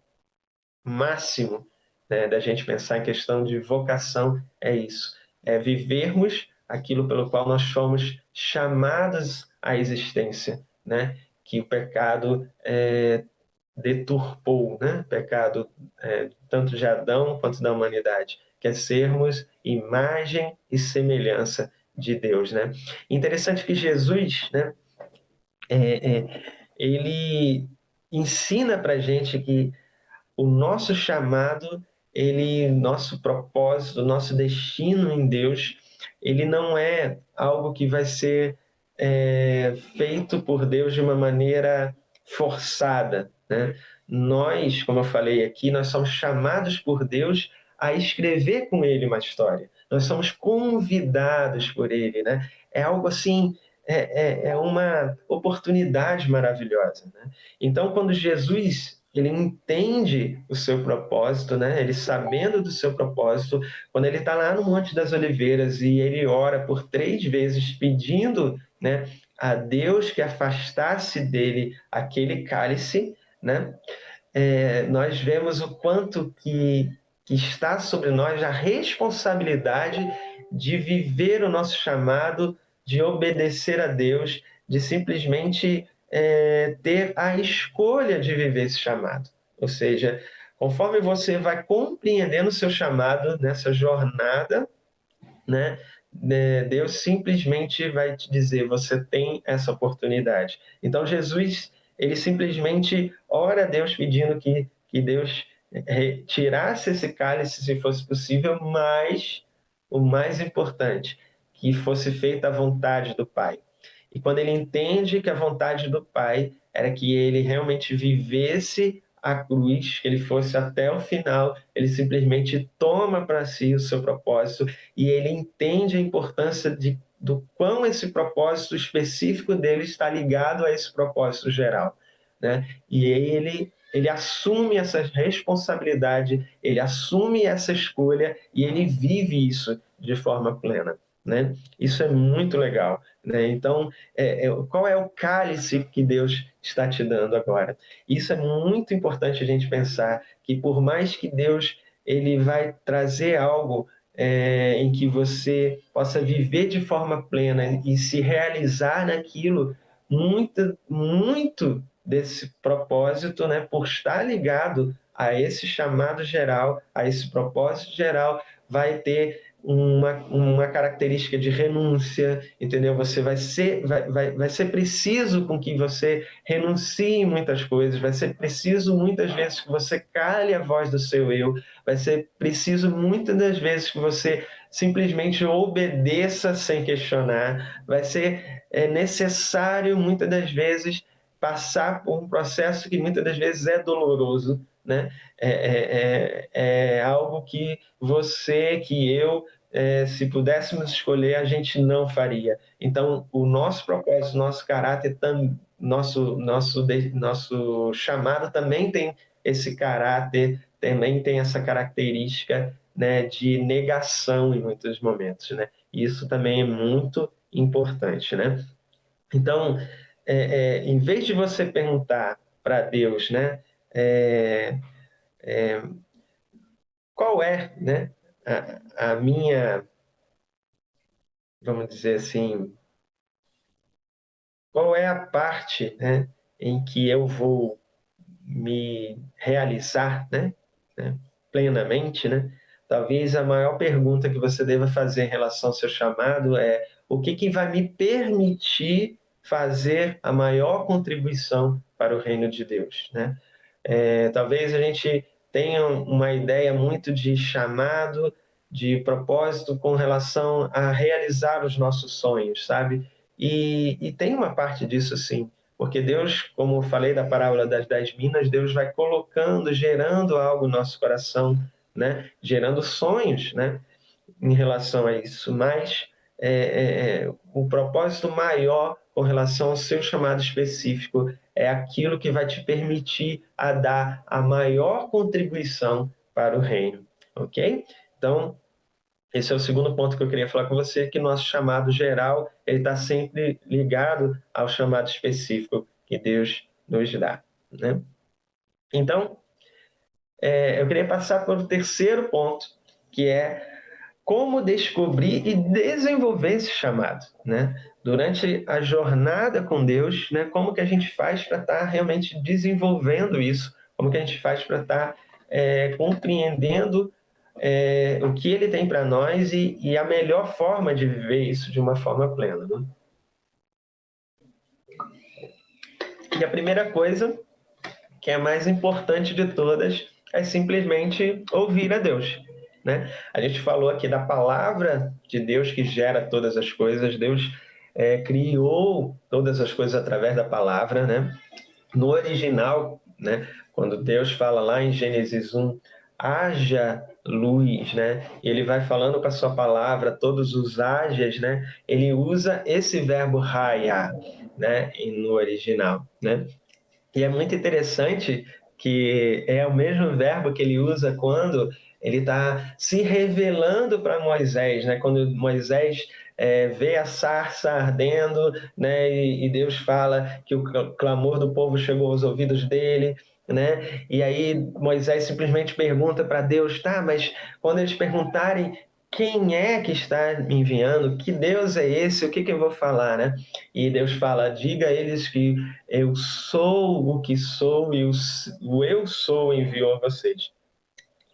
máximo, né, da gente pensar em questão de vocação é isso, é vivermos aquilo pelo qual nós fomos chamados à existência, né? Que o pecado deturpou, né? Pecado tanto de Adão quanto da humanidade, que é sermos imagem e semelhança de Deus, né? Interessante que Jesus, né? Ele ensina para gente que o nosso chamado nosso propósito, nosso destino em Deus, ele não é algo que vai ser feito por Deus de uma maneira forçada, né? Nós, como eu falei aqui, nós somos chamados por Deus a escrever com Ele uma história. Nós somos convidados por Ele, né? É algo assim, é uma oportunidade maravilhosa, né? Então, quando Jesus ele entende o seu propósito, né? Ele sabendo do seu propósito, quando ele está lá no Monte das Oliveiras e ele ora por 3 vezes pedindo, né, a Deus que afastasse dele aquele cálice, né? Nós vemos o quanto que está sobre nós a responsabilidade de viver o nosso chamado, de obedecer a Deus, de simplesmente ter a escolha de viver esse chamado. Ou seja, conforme você vai compreendendo o seu chamado nessa jornada, né, Deus simplesmente vai te dizer, você tem essa oportunidade. Então, Jesus, ele simplesmente ora a Deus pedindo que Deus tirasse esse cálice, se fosse possível, mas o mais importante, que fosse feita a vontade do Pai. E quando ele entende que a vontade do Pai era que ele realmente vivesse a cruz, que ele fosse até o final, ele simplesmente toma para si o seu propósito e ele entende a importância do quão esse propósito específico dele está ligado a esse propósito geral, né? E ele assume essa responsabilidade, ele assume essa escolha e ele vive isso de forma plena, né? Isso é muito legal, né? Então, qual é o cálice que Deus está te dando agora? Isso é muito importante a gente pensar que por mais que Deus ele vai trazer algo em que você possa viver de forma plena e se realizar naquilo, muito desse propósito, né, por estar ligado a esse chamado geral, a esse propósito geral, vai ter uma característica de renúncia, entendeu? Você vai ser preciso com que você renuncie em muitas coisas, vai ser preciso muitas vezes que você cale a voz do seu eu, vai ser preciso muitas das vezes que você simplesmente obedeça sem questionar, vai ser necessário muitas das vezes passar por um processo que muitas das vezes é doloroso, né? É algo que você, que eu, se pudéssemos escolher, a gente não faria. Então, o nosso propósito, nosso caráter, nosso chamado também tem esse caráter, também tem essa característica, né, de negação em muitos momentos, né? Isso também é muito importante, né? Então, em vez de você perguntar para Deus, né, é, qual é, né, a minha, vamos dizer assim, qual é a parte, né, em que eu vou me realizar, né, plenamente, né? Talvez a maior pergunta que você deva fazer em relação ao seu chamado é o que vai me permitir fazer a maior contribuição para o reino de Deus, né? Talvez a gente tenha uma ideia muito de chamado, de propósito com relação a realizar os nossos sonhos, sabe? E tem uma parte disso sim, porque Deus, como eu falei da parábola das 10 minas, Deus vai colocando, gerando algo no nosso coração, né? Gerando sonhos, né? Em relação a isso, mas o propósito maior com relação ao seu chamado específico é aquilo que vai te permitir a dar a maior contribuição para o reino, ok? Então, esse é o segundo ponto que eu queria falar com você, que nosso chamado geral ele está sempre ligado ao chamado específico que Deus nos dá, né? Então, eu queria passar para o terceiro ponto, que é como descobrir e desenvolver esse chamado, né? Durante a jornada com Deus, né? Como que a gente faz para estar realmente desenvolvendo isso? Como que a gente faz para estar compreendendo o que Ele tem para nós e a melhor forma de viver isso de uma forma plena, né? E a primeira coisa, que é a mais importante de todas, é simplesmente ouvir a Deus, né? A gente falou aqui da palavra de Deus que gera todas as coisas. Deus criou todas as coisas através da palavra, né? No original, né? Quando Deus fala lá em Gênesis 1, haja luz, né? Ele vai falando com a sua palavra, todos os hajas, né? Ele usa esse verbo raiar, né? No original, né? E é muito interessante que é o mesmo verbo que ele usa quando ele está se revelando para Moisés, né? Quando Moisés vê a sarça ardendo, né? E Deus fala que o clamor do povo chegou aos ouvidos dele, né? E aí Moisés simplesmente pergunta para Deus, tá? Mas quando eles perguntarem quem é que está me enviando, que Deus é esse, o que que eu vou falar, né? E Deus fala, diga a eles que eu sou o que sou e o eu sou enviou a vocês,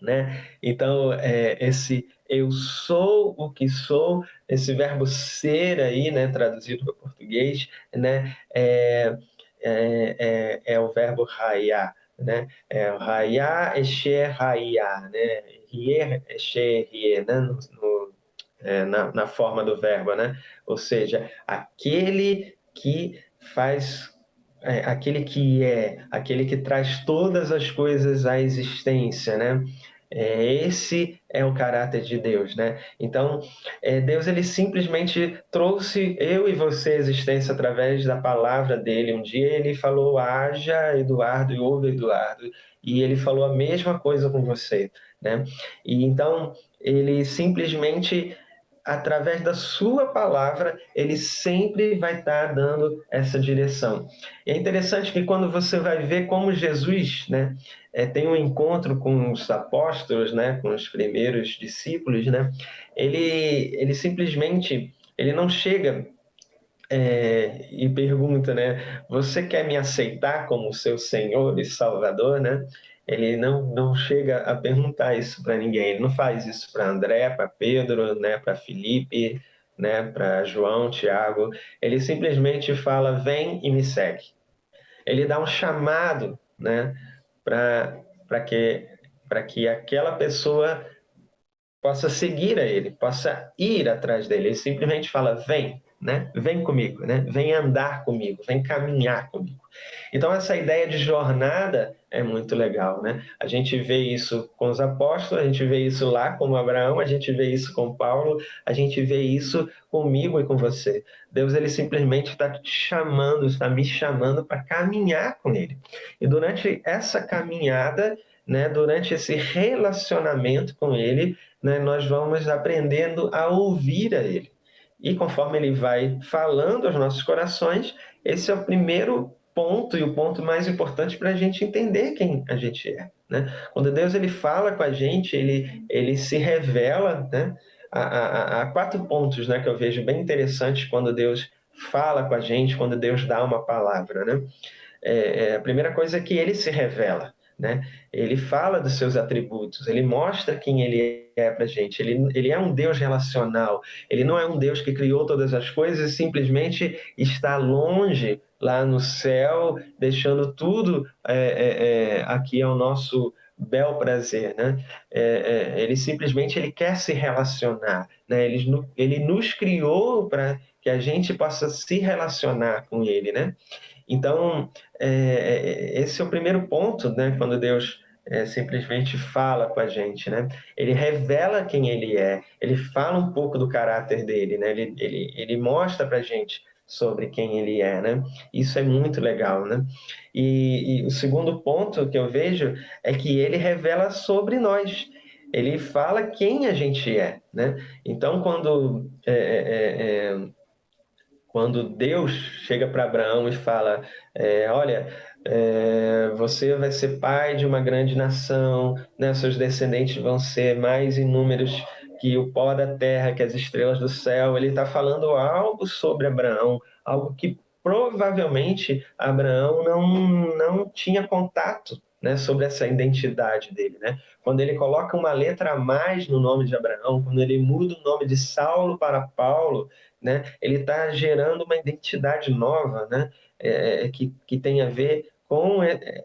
né? Então, esse eu sou o que sou, esse verbo ser aí, né, traduzido para o português, né, é o verbo raiar, né? Raiar, esher, raiar, né? Rier, esher, rier, né? Na forma do verbo, né? Ou seja, aquele que faz, aquele que aquele que traz todas as coisas à existência, né? Esse é o caráter de Deus, né? Então, Deus ele simplesmente trouxe eu e você à existência através da palavra dele. Um dia ele falou, haja Eduardo e ouve Eduardo, e ele falou a mesma coisa com você, né? E então ele simplesmente através da sua palavra, ele sempre vai estar dando essa direção. E é interessante que quando você vai ver como Jesus, né, tem um encontro com os apóstolos, né, com os primeiros discípulos, né, ele simplesmente ele não chega e pergunta, né? Você quer me aceitar como seu Senhor e Salvador, né? Ele não chega a perguntar isso para ninguém. Ele não faz isso para André, para Pedro, né? Para Felipe, né? Para João, Tiago. Ele simplesmente fala: vem e me segue. Ele dá um chamado, né? Para que para que aquela pessoa possa seguir a ele, possa ir atrás dele. Ele simplesmente fala: vem, né? Vem comigo, né? Vem andar comigo, vem caminhar comigo. Então essa ideia de jornada é muito legal, né? A gente vê isso com os apóstolos, a gente vê isso lá com Abraão, a gente vê isso com Paulo, a gente vê isso comigo e com você. Deus ele simplesmente está te chamando, está me chamando para caminhar com ele. E durante essa caminhada, né, durante esse relacionamento com ele, né, nós vamos aprendendo a ouvir a ele. E conforme ele vai falando aos nossos corações, esse é o primeiro ponto e o ponto mais importante para a gente entender quem a gente é, né? Quando Deus ele fala com a gente, ele se revela, né? Há quatro pontos, né, que eu vejo bem interessantes quando Deus fala com a gente, quando Deus dá uma palavra, né? A primeira coisa é que ele se revela, né? Ele fala dos seus atributos, ele mostra quem ele é para a gente. Ele é um Deus relacional, ele não é um Deus que criou todas as coisas e simplesmente está longe lá no céu, deixando tudo aqui ao nosso bel prazer, né? Ele simplesmente ele quer se relacionar, né? Ele nos criou para que a gente possa se relacionar com ele, né? Então, esse é o primeiro ponto, né? Quando Deus simplesmente fala com a gente, né? Ele revela quem ele é, ele fala um pouco do caráter dele, né? Ele mostra para a gente sobre quem ele é, né? Isso é muito legal, né? E o segundo ponto que eu vejo é que ele revela sobre nós. Ele fala quem a gente é, né? Então, quando Deus chega para Abraão e fala: olha, você vai ser pai de uma grande nação, né? Seus descendentes vão ser mais inúmeros que o pó da terra, que as estrelas do céu. Ele está falando algo sobre Abraão, algo que provavelmente Abraão não tinha contato, né, sobre essa identidade dele, né? Quando ele coloca uma letra a mais no nome de Abraão, quando ele muda o nome de Saulo para Paulo, né? Ele está gerando uma identidade nova, né? Que tem a ver com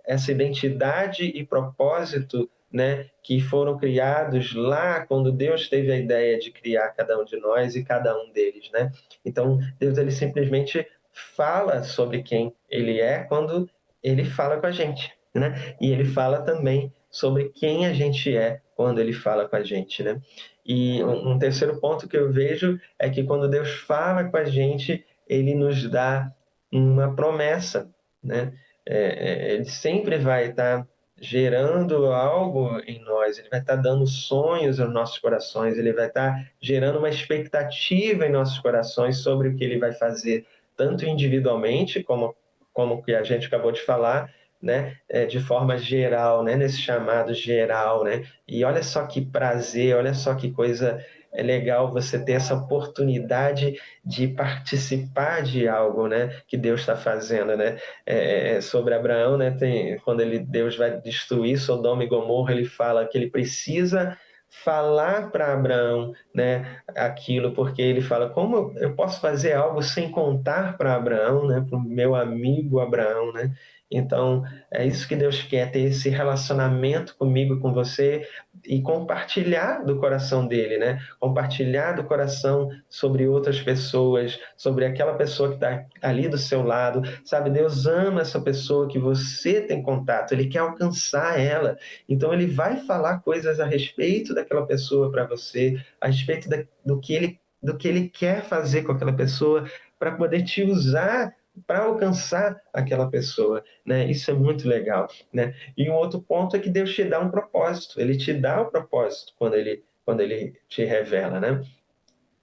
essa identidade e propósito né, que foram criados lá quando Deus teve a ideia de criar cada um de nós e cada um deles, né? Então, Deus ele simplesmente fala sobre quem ele é quando ele fala com a gente, né? E ele fala também sobre quem a gente é quando ele fala com a gente, né? E um terceiro ponto que eu vejo é que quando Deus fala com a gente, ele nos dá uma promessa, né? Ele sempre vai estar gerando algo em nós, ele vai estar dando sonhos aos nossos corações, ele vai estar gerando uma expectativa em nossos corações sobre o que ele vai fazer, tanto individualmente, como que a gente acabou de falar, né? De forma geral, né? Nesse chamado geral, né? E olha só que prazer, olha só que coisa legal você ter essa oportunidade de participar de algo, né, que Deus está fazendo, né? Sobre Abraão, né? Quando Deus vai destruir Sodoma e Gomorra, ele fala que ele precisa falar para Abraão, né, aquilo, porque ele fala como eu posso fazer algo sem contar para Abraão, né, para o meu amigo Abraão, né? Então é isso que Deus quer, ter esse relacionamento comigo, com você, e compartilhar do coração dele, né? Compartilhar do coração sobre outras pessoas, sobre aquela pessoa que está ali do seu lado, sabe? Deus ama essa pessoa que você tem contato, ele quer alcançar ela, então ele vai falar coisas a respeito daquela pessoa para você, a respeito do que ele quer fazer com aquela pessoa, para poder te usar para alcançar aquela pessoa, né? Isso é muito legal, né? E um outro ponto é que Deus te dá um propósito. Ele te dá o propósito quando ele te revela, né?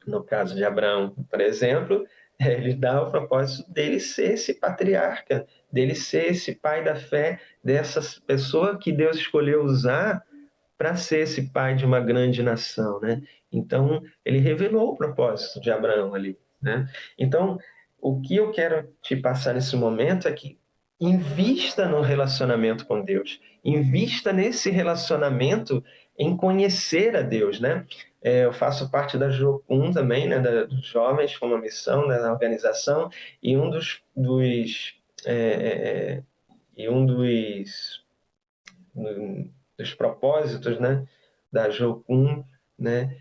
No caso de Abraão, por exemplo, ele dá o propósito dele ser esse patriarca, dele ser esse pai da fé, dessa pessoa que Deus escolheu usar para ser esse pai de uma grande nação, né? Então, ele revelou o propósito de Abraão ali, né? Então, o que eu quero te passar nesse momento é que invista no relacionamento com Deus, invista nesse relacionamento em conhecer a Deus, né? Eu faço parte da Jocum também, né? Dos jovens com uma missão, né, na organização, e é, é, é, e um dos propósitos, né, da Jocum, né,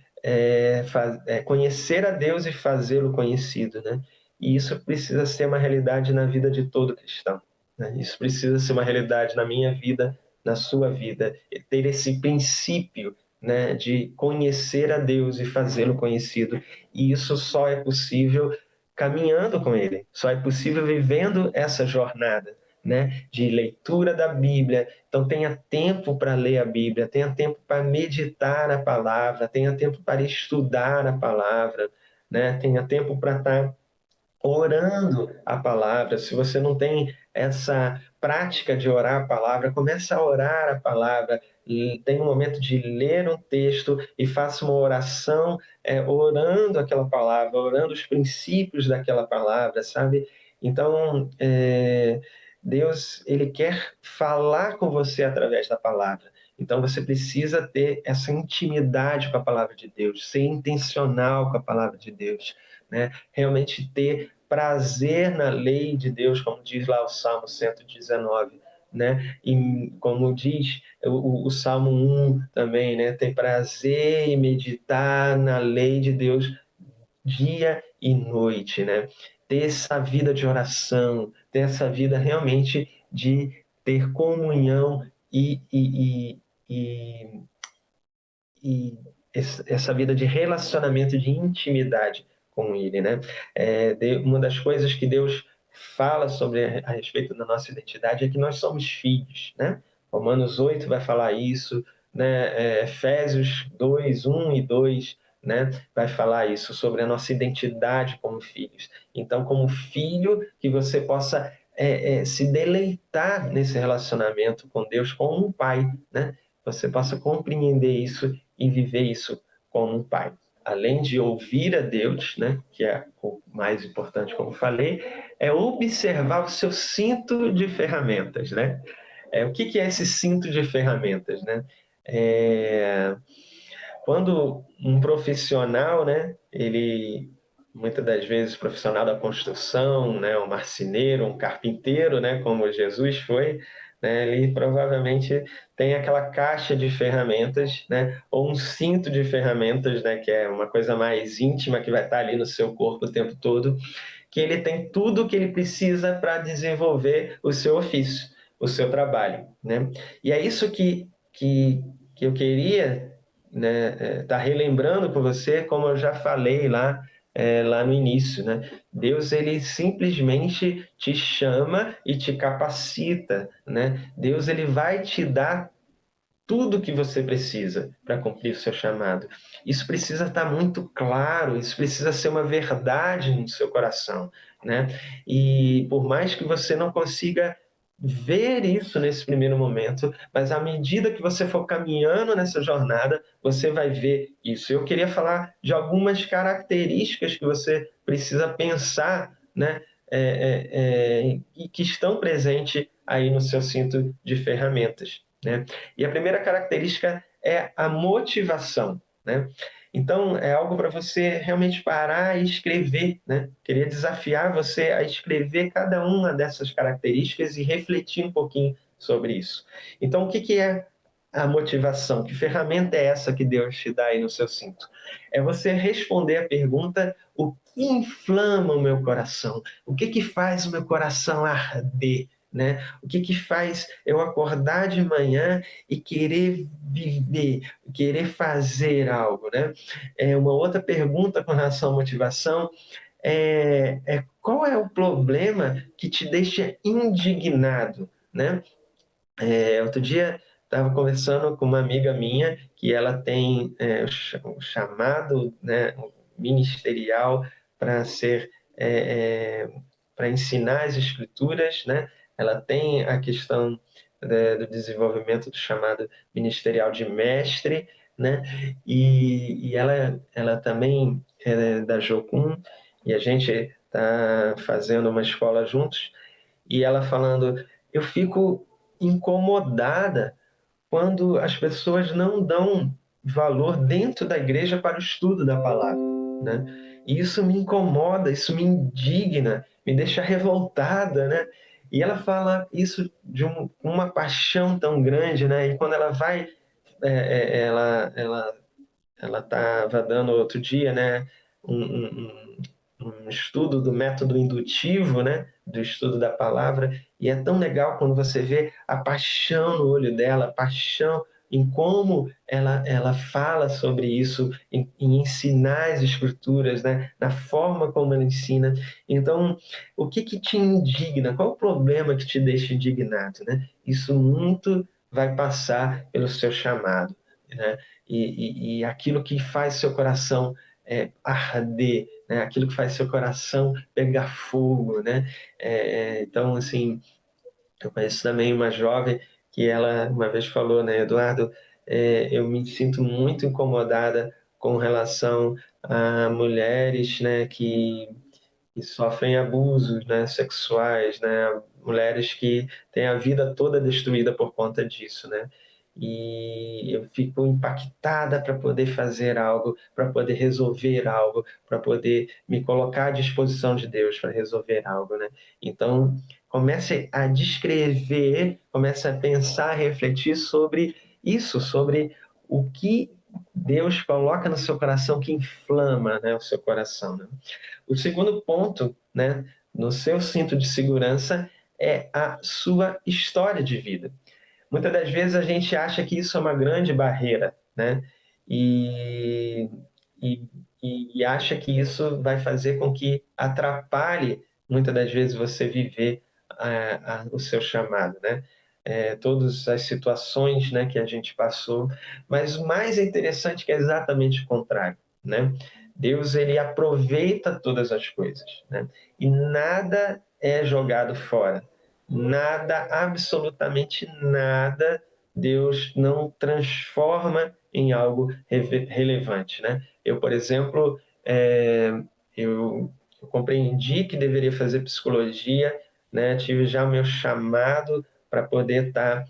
conhecer a Deus e fazê-lo conhecido, né? E isso precisa ser uma realidade na vida de todo cristão, né? Isso precisa ser uma realidade na minha vida, na sua vida, e ter esse princípio, né, de conhecer a Deus e fazê-lo conhecido. E isso só é possível caminhando com Ele, só é possível vivendo essa jornada, né, de leitura da Bíblia. Então, tenha tempo para ler a Bíblia, tenha tempo para meditar a palavra, tenha tempo para estudar a palavra, né? Tenha tempo para estar orando a palavra. Se você não tem essa prática de orar a palavra, comece a orar a palavra. Tem um momento de ler um texto e faça uma oração, orando aquela palavra, orando os princípios daquela palavra, sabe? Então, Deus, ele quer falar com você através da palavra. Então, você precisa ter essa intimidade com a palavra de Deus, ser intencional com a palavra de Deus, né? Realmente ter prazer na lei de Deus, como diz lá o Salmo 119, né? E como diz o Salmo 1 também, né? Ter prazer e meditar na lei de Deus dia e noite, né? Ter essa vida de oração, ter essa vida realmente de ter comunhão e, e essa vida de relacionamento, de intimidade com Ele, né? Uma das coisas que Deus fala sobre a respeito da nossa identidade é que nós somos filhos, né? Romanos 8 vai falar isso, né? Efésios 2, 1 e 2, né? Vai falar isso sobre a nossa identidade como filhos. Então, como filho, que você possa se deleitar nesse relacionamento com Deus como um pai, né? Você possa compreender isso e viver isso como um pai. Além de ouvir a Deus, né, que é o mais importante, como falei, é observar o seu cinto de ferramentas, né? O que é esse cinto de ferramentas, né? Quando um profissional, né, ele muitas das vezes profissional da construção, né, um marceneiro, um carpinteiro, né, como Jesus foi, né? Ali provavelmente tem aquela caixa de ferramentas, né? Ou um cinto de ferramentas, né? Que é uma coisa mais íntima que vai estar ali no seu corpo o tempo todo, que ele tem tudo o que ele precisa para desenvolver o seu ofício, o seu trabalho, né? E é isso que eu queria, né, tá relembrando com você, como eu já falei lá no início, né? Deus, ele simplesmente te chama e te capacita, né? Deus, ele vai te dar tudo que você precisa para cumprir o seu chamado. Isso precisa estar muito claro, isso precisa ser uma verdade no seu coração, né? E por mais que você não consiga ver isso nesse primeiro momento, mas à medida que você for caminhando nessa jornada, você vai ver isso. Eu queria falar de algumas características que você precisa pensar, né? E que estão presentes aí no seu cinto de ferramentas, né? E a primeira característica é a motivação, né? Então, é algo para você realmente parar e escrever, né? Queria desafiar você a escrever cada uma dessas características e refletir um pouquinho sobre isso. Então, o que é a motivação? Que ferramenta é essa que Deus te dá aí no seu cinto? É você responder a pergunta: o que inflama o meu coração? O que faz o meu coração arder? Né? O que faz eu acordar de manhã e querer viver, querer fazer algo, né? Uma outra pergunta com relação à motivação qual é o problema que te deixa indignado, né? Outro dia estava conversando com uma amiga minha que ela tem um chamado, né, ministerial para ser para ensinar as escrituras, né? Ela tem a questão do desenvolvimento do chamado ministerial de mestre, né? E ela também é da Jocum e a gente está fazendo uma escola juntos e ela falando, eu fico incomodada quando as pessoas não dão valor dentro da igreja para o estudo da palavra, né? E isso me incomoda, isso me indigna, me deixa revoltada, né? E ela fala isso de uma paixão tão grande, né? E quando ela vai, ela estava dando outro dia, né? Um estudo do método indutivo, né? Do estudo da palavra, e é tão legal quando você vê a paixão no olho dela, a paixão em como ela fala sobre isso, em ensinar as escrituras, né? Na forma como ela ensina. Então, o que te indigna? Qual o problema que te deixa indignado, né? Isso muito vai passar pelo seu chamado, né? E aquilo que faz seu coração arder, né? Aquilo que faz seu coração pegar fogo, né? Então, assim, eu conheço também uma jovem que ela uma vez falou, né, Eduardo, eu me sinto muito incomodada com relação a mulheres, né, que sofrem abusos, né, sexuais, né, mulheres que têm a vida toda destruída por conta disso, né? E eu fico impactada para poder fazer algo, para poder resolver algo, para poder me colocar à disposição de Deus para resolver algo, né? Então, comece a descrever, comece a pensar, a refletir sobre isso, sobre o que Deus coloca no seu coração que inflama, né, o seu coração, né? O segundo ponto, né, no seu cinto de segurança é a sua história de vida. Muitas das vezes a gente acha que isso é uma grande barreira, né? E, e, e acha que isso vai fazer com que atrapalhe, muitas das vezes, você viver o seu chamado, né? Todas as situações, né, que a gente passou, mas o mais interessante é que é exatamente o contrário, né? Deus, ele aproveita todas as coisas, né? E nada é jogado fora. Nada, absolutamente nada, Deus não transforma em algo relevante, né? Eu, por exemplo, eu compreendi que deveria fazer psicologia, né? Tive já o meu chamado para poder estar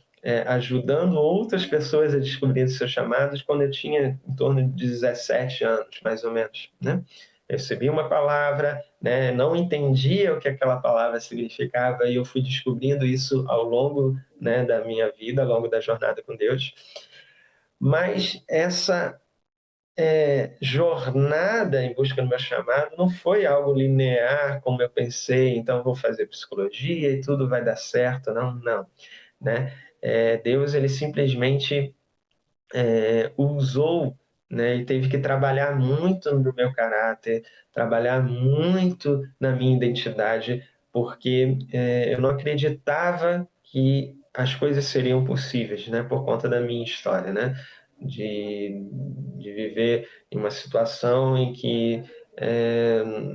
ajudando outras pessoas a descobrir os seus chamados quando eu tinha em torno de 17 anos, mais ou menos, né? recebi uma palavra, né, não entendia o que aquela palavra significava, e eu fui descobrindo isso ao longo, né, da minha vida, ao longo da jornada com Deus. Mas essa jornada em busca do meu chamado não foi algo linear, como eu pensei, então vou fazer psicologia e tudo vai dar certo. Não, não, né? Deus, ele simplesmente usou, né, e teve que trabalhar muito no meu caráter, trabalhar muito na minha identidade, porque eu não acreditava que as coisas seriam possíveis, né, por conta da minha história, né, de viver em uma situação em que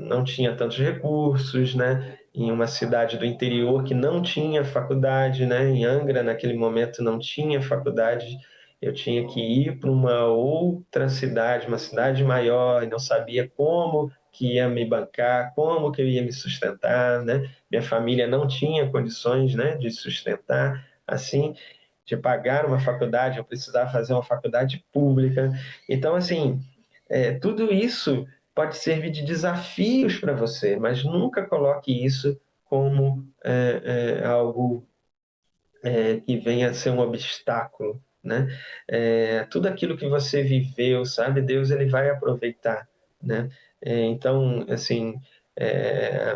não tinha tantos recursos, né, em uma cidade do interior que não tinha faculdade, né, em Angra, naquele momento, não tinha faculdade. Eu tinha que ir para uma outra cidade, uma cidade maior, e não sabia como que ia me bancar, como que eu ia me sustentar, né? Minha família não tinha condições, né, de sustentar assim, de pagar uma faculdade, eu precisava fazer uma faculdade pública. Então, assim, tudo isso pode servir de desafios para você, mas nunca coloque isso como algo que venha a ser um obstáculo, né? Tudo aquilo que você viveu, sabe, Deus ele vai aproveitar, né? Então, assim, é,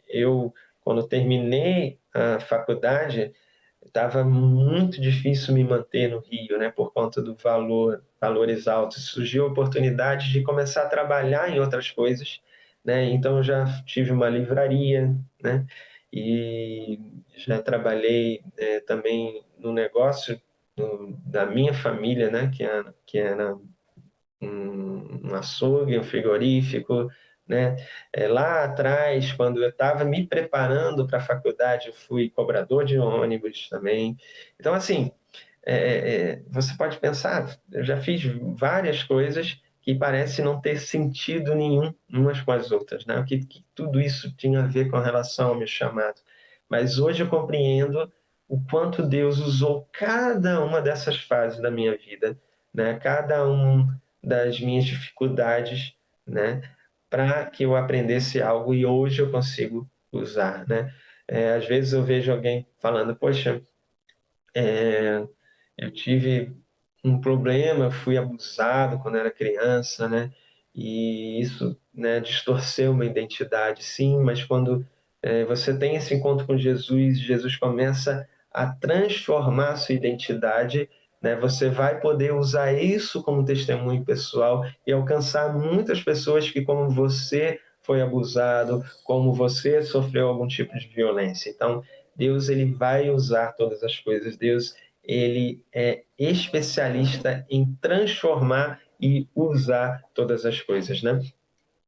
eu quando terminei a faculdade estava muito difícil me manter no Rio, né, por conta do valores altos. Surgiu a oportunidade de começar a trabalhar em outras coisas, né? Então eu já tive uma livraria, né? E já trabalhei também no negócio da minha família, né? Que era um açougue, um frigorífico, né? Lá atrás, quando eu estava me preparando para a faculdade, eu fui cobrador de ônibus também. Então, assim, você pode pensar, eu já fiz várias coisas que parecem não ter sentido nenhum umas com as outras, né? Que tudo isso tinha a ver com relação ao meu chamado. Mas hoje eu compreendo o quanto Deus usou cada uma dessas fases da minha vida, né? Cada das minhas dificuldades, né? Para que eu aprendesse algo e hoje eu consigo usar, né? Às vezes eu vejo alguém falando, poxa, eu tive um problema, eu fui abusado quando era criança, né? E isso, né, distorceu uma identidade, sim, mas quando você tem esse encontro com Jesus, Jesus começa a transformar a sua identidade, né? Você vai poder usar isso como testemunho pessoal e alcançar muitas pessoas que, como você, foi abusado, como você sofreu algum tipo de violência. Então, Deus ele vai usar todas as coisas. Deus ele é especialista em transformar e usar todas as coisas, né?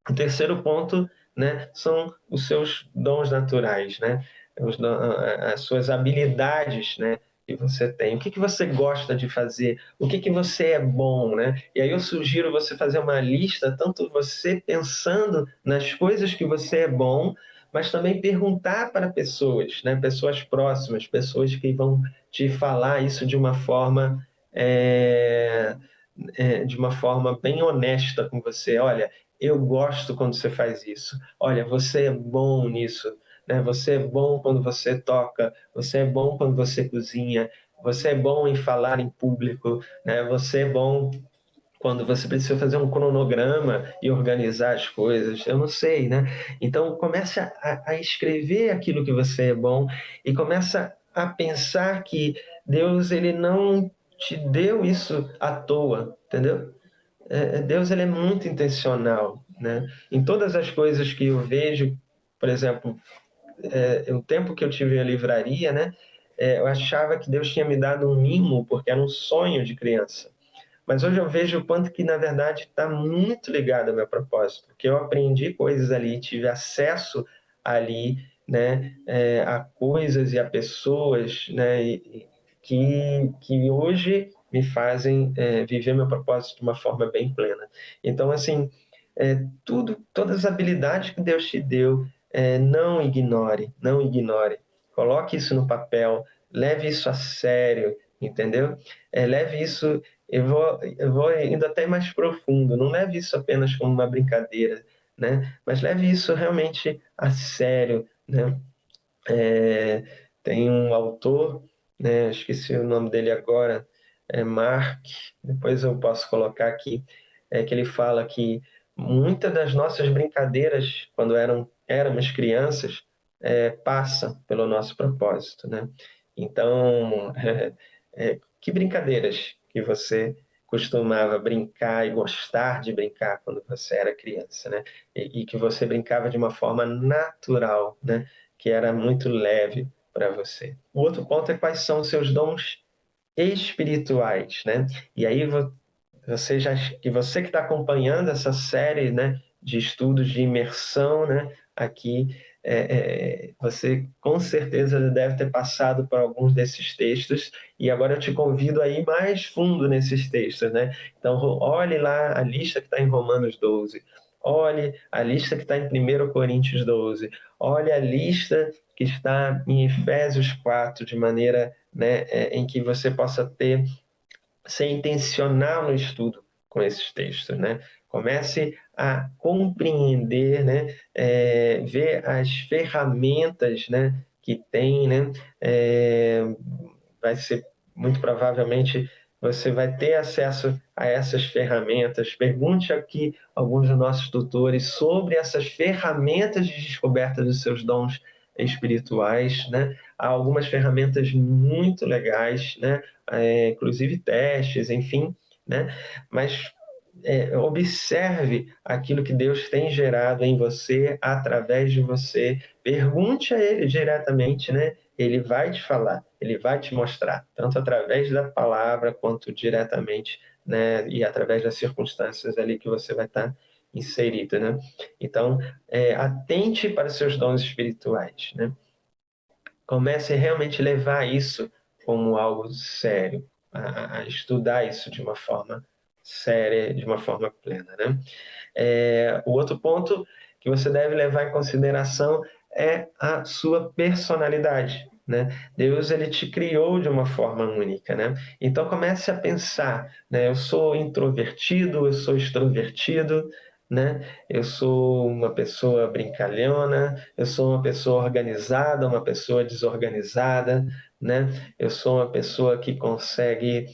O terceiro ponto, né, são os seus dons naturais, né? As suas habilidades, né, que você tem. O que você gosta de fazer? O que você é bom, né? E aí eu sugiro você fazer uma lista, tanto você pensando nas coisas que você é bom, mas também perguntar para pessoas, né, pessoas próximas, pessoas que vão te falar isso é, de uma forma bem honesta com você. Olha, eu gosto quando você faz isso. Olha, você é bom nisso, né? Você é bom quando você toca, você é bom quando você cozinha, você é bom em falar em público, né? Você é bom quando você precisa fazer um cronograma e organizar as coisas. Eu não sei, né? Então comece a escrever aquilo que você é bom e começa a pensar que Deus ele não te deu isso à toa, entendeu? Deus ele é muito intencional, né? Em todas as coisas que eu vejo, por exemplo, o tempo que eu tive a livraria, né? Eu achava que Deus tinha me dado um mimo porque era um sonho de criança. Mas hoje eu vejo o quanto que, na verdade, está muito ligado ao meu propósito, porque eu aprendi coisas ali, tive acesso ali, né, a coisas e a pessoas, né, que hoje me fazem viver meu propósito de uma forma bem plena. Então, assim, todas as habilidades que Deus te deu, não ignore, não ignore. Coloque isso no papel, leve isso a sério, entendeu? Leve isso, eu vou indo até mais profundo, não leve isso apenas como uma brincadeira, né? Mas leve isso realmente a sério, né? Tem um autor, né? Esqueci o nome dele agora, é Mark, depois eu posso colocar aqui, que ele fala que muitas das nossas brincadeiras, quando éramos crianças, passam pelo nosso propósito, né? Então, que brincadeiras que você costumava brincar e gostar de brincar quando você era criança, né? E que você brincava de uma forma natural, né? Que era muito leve para você. O outro ponto é quais são os seus dons espirituais, né? E aí você que está acompanhando essa série, né, de estudos de imersão, né, aqui você com certeza deve ter passado por alguns desses textos e agora eu te convido a ir mais fundo nesses textos, né? Então olhe lá a lista que está em Romanos 12, olhe a lista que está em 1 Coríntios 12, olhe a lista que está em Efésios 4, de maneira, né, em que você possa ser intencional no estudo com esses textos, né? Comece a compreender, né? Ver as ferramentas, né? Que tem, né? Vai ser muito provavelmente você vai ter acesso a essas ferramentas. Pergunte aqui alguns dos nossos tutores sobre essas ferramentas de descoberta dos seus dons espirituais, né? Há algumas ferramentas muito legais, né? Inclusive testes, enfim, né? Mas observe aquilo que Deus tem gerado em você, através de você. Pergunte a Ele diretamente, né? Ele vai te falar, Ele vai te mostrar, tanto através da palavra quanto diretamente, né? E através das circunstâncias ali que você vai estar inserido, né? Então, atente para os seus dons espirituais, né? Comece a realmente levar isso como algo sério, a estudar isso de uma forma séria, de uma forma plena, né? O outro ponto que você deve levar em consideração é a sua personalidade, né? Deus ele te criou de uma forma única, né? Então comece a pensar, né? Eu sou introvertido, eu sou extrovertido, né? Eu sou uma pessoa brincalhona, eu sou uma pessoa organizada, uma pessoa desorganizada, né? Eu sou uma pessoa que consegue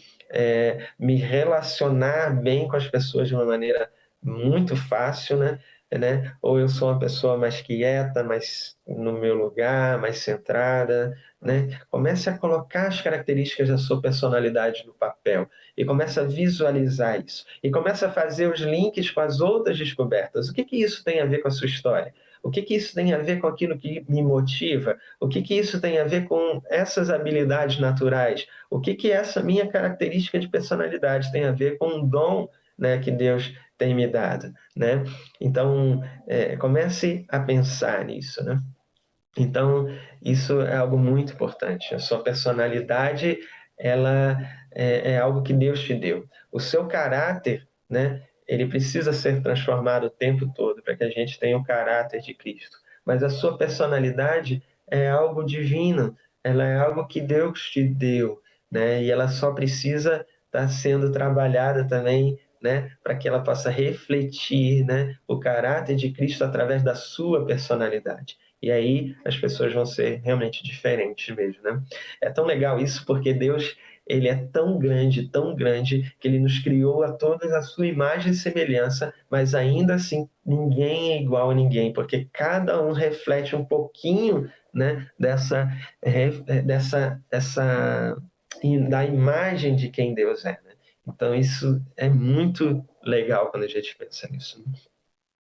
me relacionar bem com as pessoas de uma maneira muito fácil, né? Ou eu sou uma pessoa mais quieta, mais no meu lugar, mais centrada, né? Comece a colocar as características da sua personalidade no papel e comece a visualizar isso. E comece a fazer os links com as outras descobertas. O que que isso tem a ver com a sua história? O que que isso tem a ver com aquilo que me motiva? O que que isso tem a ver com essas habilidades naturais? O que que essa minha característica de personalidade tem a ver com um dom, né, que Deus tem me dado, né? Então, comece a pensar nisso, né? Então, isso é algo muito importante. A sua personalidade, ela é algo que Deus te deu. O seu caráter, né? Ele precisa ser transformado o tempo todo para que a gente tenha o caráter de Cristo. Mas a sua personalidade é algo divino. Ela é algo que Deus te deu, né? E ela só precisa estar sendo trabalhada também, né, para que ela possa refletir, né, o caráter de Cristo através da sua personalidade. E aí as pessoas vão ser realmente diferentes mesmo, né? É tão legal isso porque Deus, ele é tão grande, que ele nos criou a todos a sua imagem e semelhança, mas ainda assim ninguém é igual a ninguém, porque cada um reflete um pouquinho, né, da imagem de quem Deus é, né? Então isso é muito legal quando a gente pensa nisso.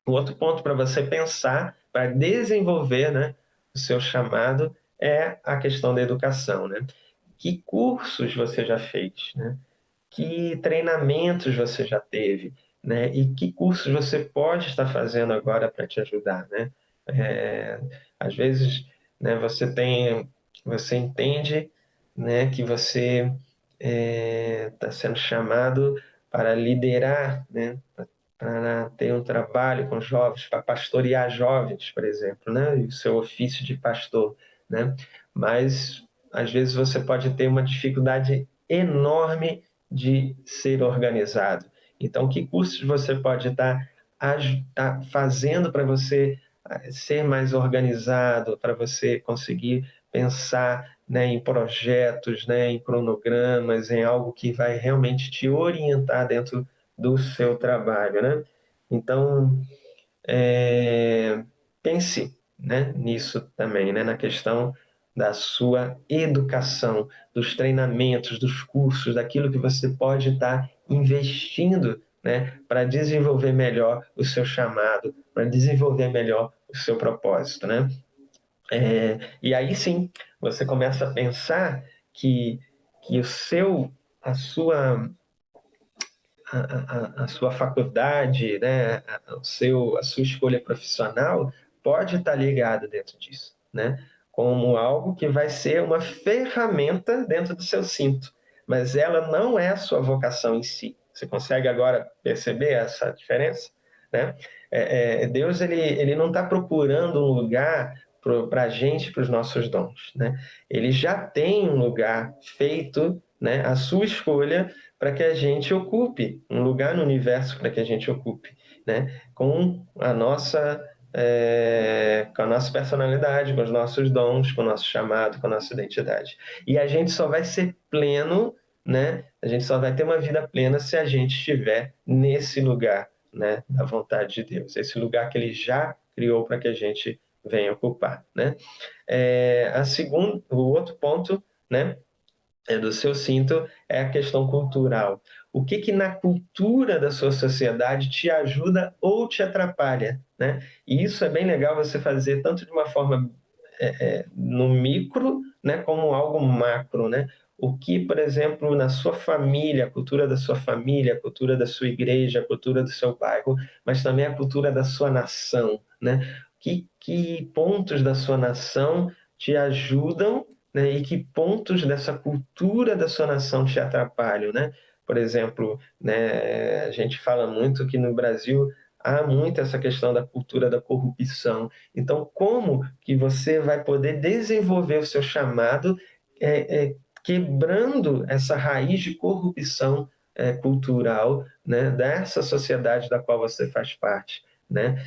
O outro ponto para você pensar, para desenvolver, né, o seu chamado, é a questão da educação, né? Que cursos você já fez, né? Que treinamentos você já teve, né? E que cursos você pode estar fazendo agora para te ajudar, né? Às vezes, né, você entende, né, que você está sendo chamado para liderar, né? Para ter um trabalho com jovens, para pastorear jovens, por exemplo, né? E o seu ofício de pastor, né? Mas às vezes você pode ter uma dificuldade enorme de ser organizado. Então, que cursos você pode estar fazendo para você ser mais organizado, para você conseguir pensar, né, em projetos, né, em cronogramas, em algo que vai realmente te orientar dentro do seu trabalho, né? Então, pense, né, nisso também, né, na questão da sua educação, dos treinamentos, dos cursos, daquilo que você pode estar investindo, né, para desenvolver melhor o seu chamado, para desenvolver melhor o seu propósito, né? E aí sim, você começa a pensar que, que a sua a sua faculdade, né, a sua escolha profissional pode estar ligada dentro disso, né? Como algo que vai ser uma ferramenta dentro do seu cinto, mas ela não é a sua vocação em si. Você consegue agora perceber essa diferença, né? Deus ele não está procurando um lugar para a gente, para os nossos dons, né? Ele já tem um lugar feito, né, a sua escolha para que a gente ocupe um lugar no universo, para que a gente ocupe, né? Com a nossa personalidade, com os nossos dons, com o nosso chamado, com a nossa identidade. E a gente só vai ser pleno, né? A gente só vai ter uma vida plena se a gente estiver nesse lugar, né, da vontade de Deus, esse lugar que Ele já criou para que a gente venha ocupar, né? O outro ponto, né, do seu cinto é a questão cultural. O que na cultura da sua sociedade te ajuda ou te atrapalha, né? E isso é bem legal você fazer tanto de uma forma no micro, né, como algo macro, né? O que, por exemplo, na sua família, a cultura da sua família, a cultura da sua igreja, a cultura do seu bairro, mas também a cultura da sua nação, né? Que pontos da sua nação te ajudam, né? E que pontos dessa cultura da sua nação te atrapalham, né? Por exemplo, né, a gente fala muito que no Brasil há muito essa questão da cultura da corrupção. Então, como que você vai poder desenvolver o seu chamado quebrando essa raiz de corrupção cultural, né, dessa sociedade da qual você faz parte, né?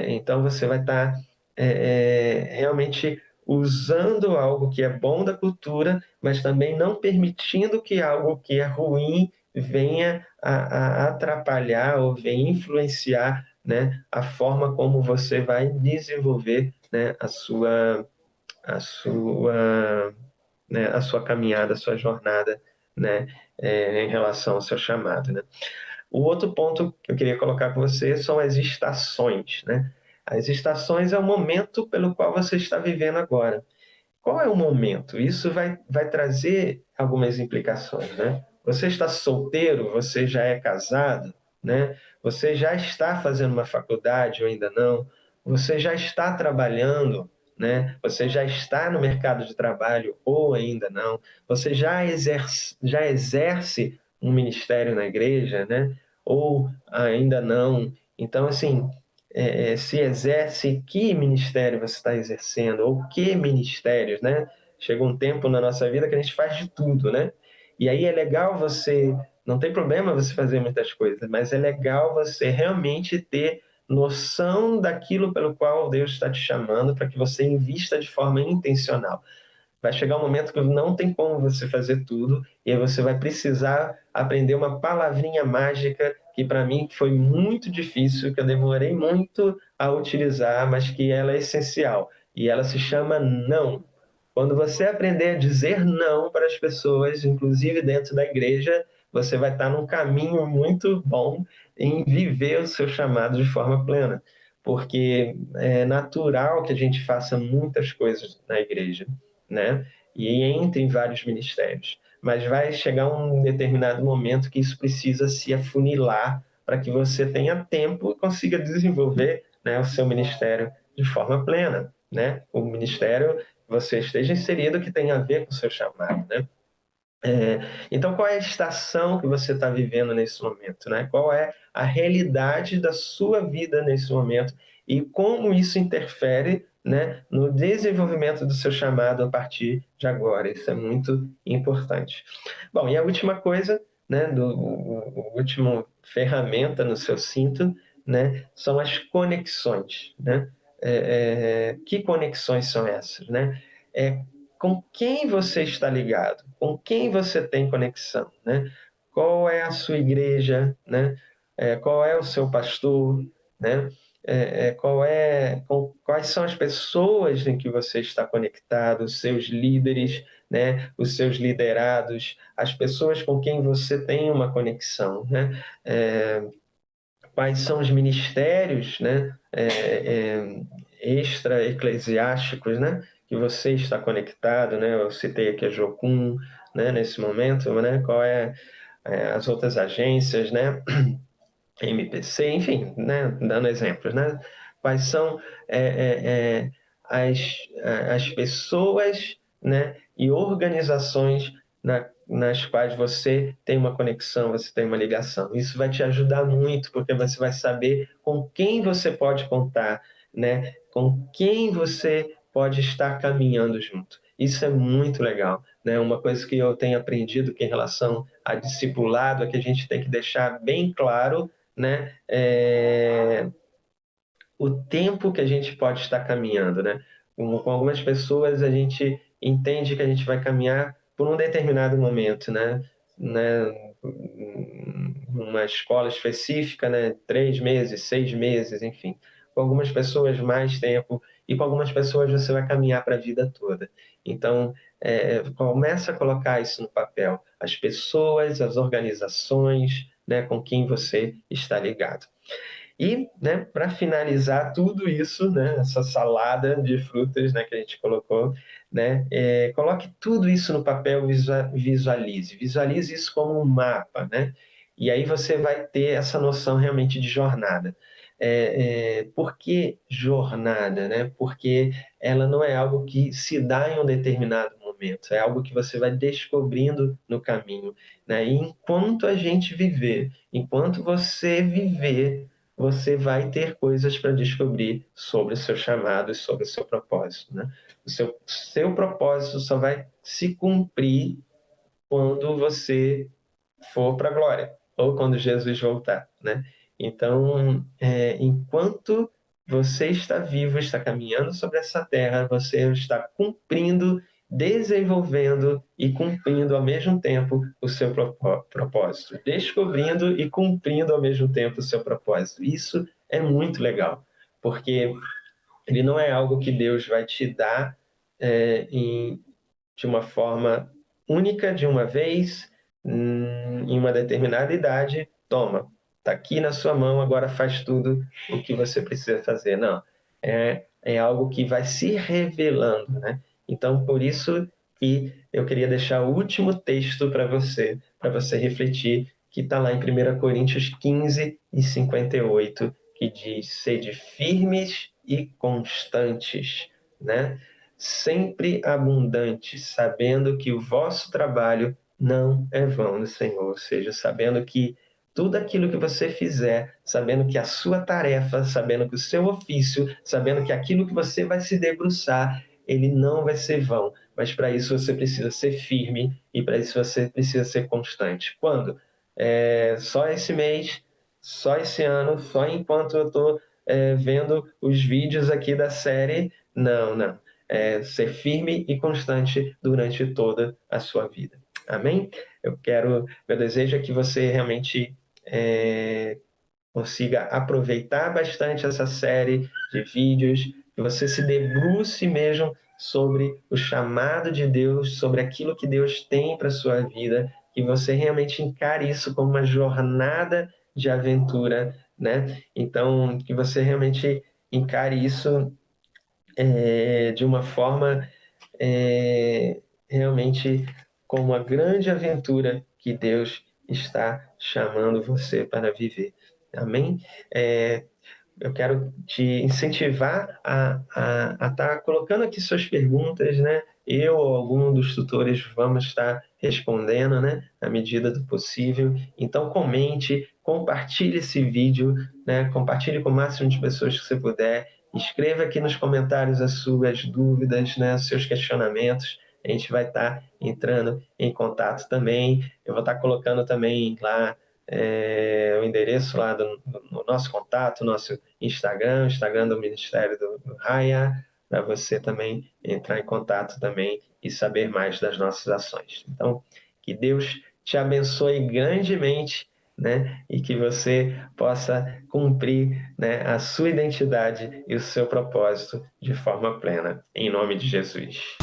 Então, você vai estar realmente usando algo que é bom da cultura, mas também não permitindo que algo que é ruim venha a atrapalhar ou venha influenciar, né, a forma como você vai desenvolver, né, a sua caminhada, a sua jornada, né, em relação ao seu chamado, né? O outro ponto que eu queria colocar com você são as estações, né? As estações é o momento pelo qual você está vivendo agora. Qual é o momento? Isso vai trazer algumas implicações, né? Você está solteiro, você já é casado, né? Você já está fazendo uma faculdade ou ainda não? Você já está trabalhando, né? Você já está no mercado de trabalho ou ainda não? Você já exerce um ministério na igreja, né? Ou ainda não? Então, assim, se exerce, que ministério você está exercendo, ou que ministérios, né? Chega um tempo na nossa vida que a gente faz de tudo, né? E aí é legal você, não tem problema você fazer muitas coisas, mas é legal você realmente ter noção daquilo pelo qual Deus está te chamando para que você invista de forma intencional. Vai chegar um momento que não tem como você fazer tudo e aí você vai precisar aprender uma palavrinha mágica que para mim foi muito difícil, que eu demorei muito a utilizar, mas que ela é essencial. E ela se chama não. Quando você aprender a dizer não para as pessoas, inclusive dentro da igreja, você vai estar num caminho muito bom em viver o seu chamado de forma plena. Porque é natural que a gente faça muitas coisas na igreja, né? E entre em vários ministérios. Mas vai chegar um determinado momento que isso precisa se afunilar para que você tenha tempo e consiga desenvolver, né, o seu ministério de forma plena, né? O ministério que você esteja inserido que tem a ver com o seu chamado, né? Então, qual é a estação que você está vivendo nesse momento, né? Qual é a realidade da sua vida nesse momento e como isso interfere, né, no desenvolvimento do seu chamado a partir de agora? Isso é muito importante. Bom, e a última coisa, né, o último ferramenta no seu cinto né, são as conexões, né? Que conexões são essas, né? Com quem você está ligado, com quem você tem conexão, né? Qual é a sua igreja, né? Qual é o seu pastor, né? Quais são as pessoas em que você está conectado, os seus líderes, né? Os seus liderados, as pessoas com quem você tem uma conexão, né? Quais são os ministérios, né? Extra-eclesiásticos, né? Que você está conectado, né? Eu citei aqui a Jocum, né? Nesse momento, né? Qual as outras agências, né? MPC, enfim, né? Dando exemplos, né? Quais são as, as pessoas, né? E organizações nas quais você tem uma conexão, você tem uma ligação. Isso vai te ajudar muito, porque você vai saber com quem você pode contar, né? Com quem você pode estar caminhando junto. Isso é muito legal, né? Uma coisa que eu tenho aprendido que em relação a discipulado é que a gente tem que deixar bem claro, né? O tempo que a gente pode estar caminhando, né? Com algumas pessoas a gente entende que a gente vai caminhar por um determinado momento, né? Uma escola específica, né? 3 meses, 6 meses, enfim. Com algumas pessoas mais tempo e com algumas pessoas você vai caminhar para a vida toda. Então, começa a colocar isso no papel. As pessoas, as organizações, né? Com quem você está ligado. E, né, para finalizar tudo isso, né, essa salada de frutas, né, que a gente colocou, né, coloque tudo isso no papel, visualize isso como um mapa, né, e aí você vai ter essa noção realmente de jornada. Por que jornada, né? Porque ela não é algo que se dá em um determinado momento, é algo que você vai descobrindo no caminho, né? E enquanto a gente viver, enquanto você viver, você vai ter coisas para descobrir sobre o seu chamado e sobre o seu propósito, né? O seu propósito só vai se cumprir quando você for para a glória ou quando Jesus voltar, né? Então, enquanto você está vivo, está caminhando sobre essa terra, você está cumprindo, desenvolvendo e cumprindo ao mesmo tempo o seu propósito, descobrindo e cumprindo ao mesmo tempo o seu propósito. Isso é muito legal, porque ele não é algo que Deus vai te dar de uma forma única, de uma vez, em uma determinada idade, toma, está aqui na sua mão, agora faz tudo o que você precisa fazer. Não, é algo que vai se revelando, né? Então, por isso que eu queria deixar o último texto para você refletir, que está lá em 1 Coríntios 15:58, que diz: sede firmes e constantes, né? Sempre abundantes, sabendo que o vosso trabalho não é vão no Senhor, ou seja, sabendo que tudo aquilo que você fizer, sabendo que a sua tarefa, sabendo que o seu ofício, sabendo que aquilo que você vai se debruçar, ele não vai ser vão, mas para isso você precisa ser firme e para isso você precisa ser constante. Quando? Só esse mês, só esse ano, só enquanto eu estou vendo os vídeos aqui da série? Não, não. Ser firme e constante durante toda a sua vida. Amém? Meu desejo é que você realmente consiga aproveitar bastante essa série de vídeos, que você se debruce mesmo sobre o chamado de Deus, sobre aquilo que Deus tem para a sua vida, que você realmente encare isso como uma jornada de aventura, né? Então, que você realmente encare isso de uma forma realmente como uma grande aventura que Deus está chamando você para viver. Amém? Eu quero te incentivar a estar colocando aqui suas perguntas, né? Eu ou algum dos tutores vamos estar respondendo, né? À medida do possível. Então, comente, compartilhe esse vídeo, né? Compartilhe com o máximo de pessoas que você puder. Escreva aqui nos comentários as suas dúvidas, né? Os seus questionamentos. A gente vai estar entrando em contato também. Eu vou estar colocando também lá o endereço lá no nosso contato, nosso Instagram, o Instagram do Ministério do Raia, para você também entrar em contato também e saber mais das nossas ações. Então, que Deus te abençoe grandemente, né? E que você possa cumprir, né, a sua identidade e o seu propósito de forma plena. Em nome de Jesus.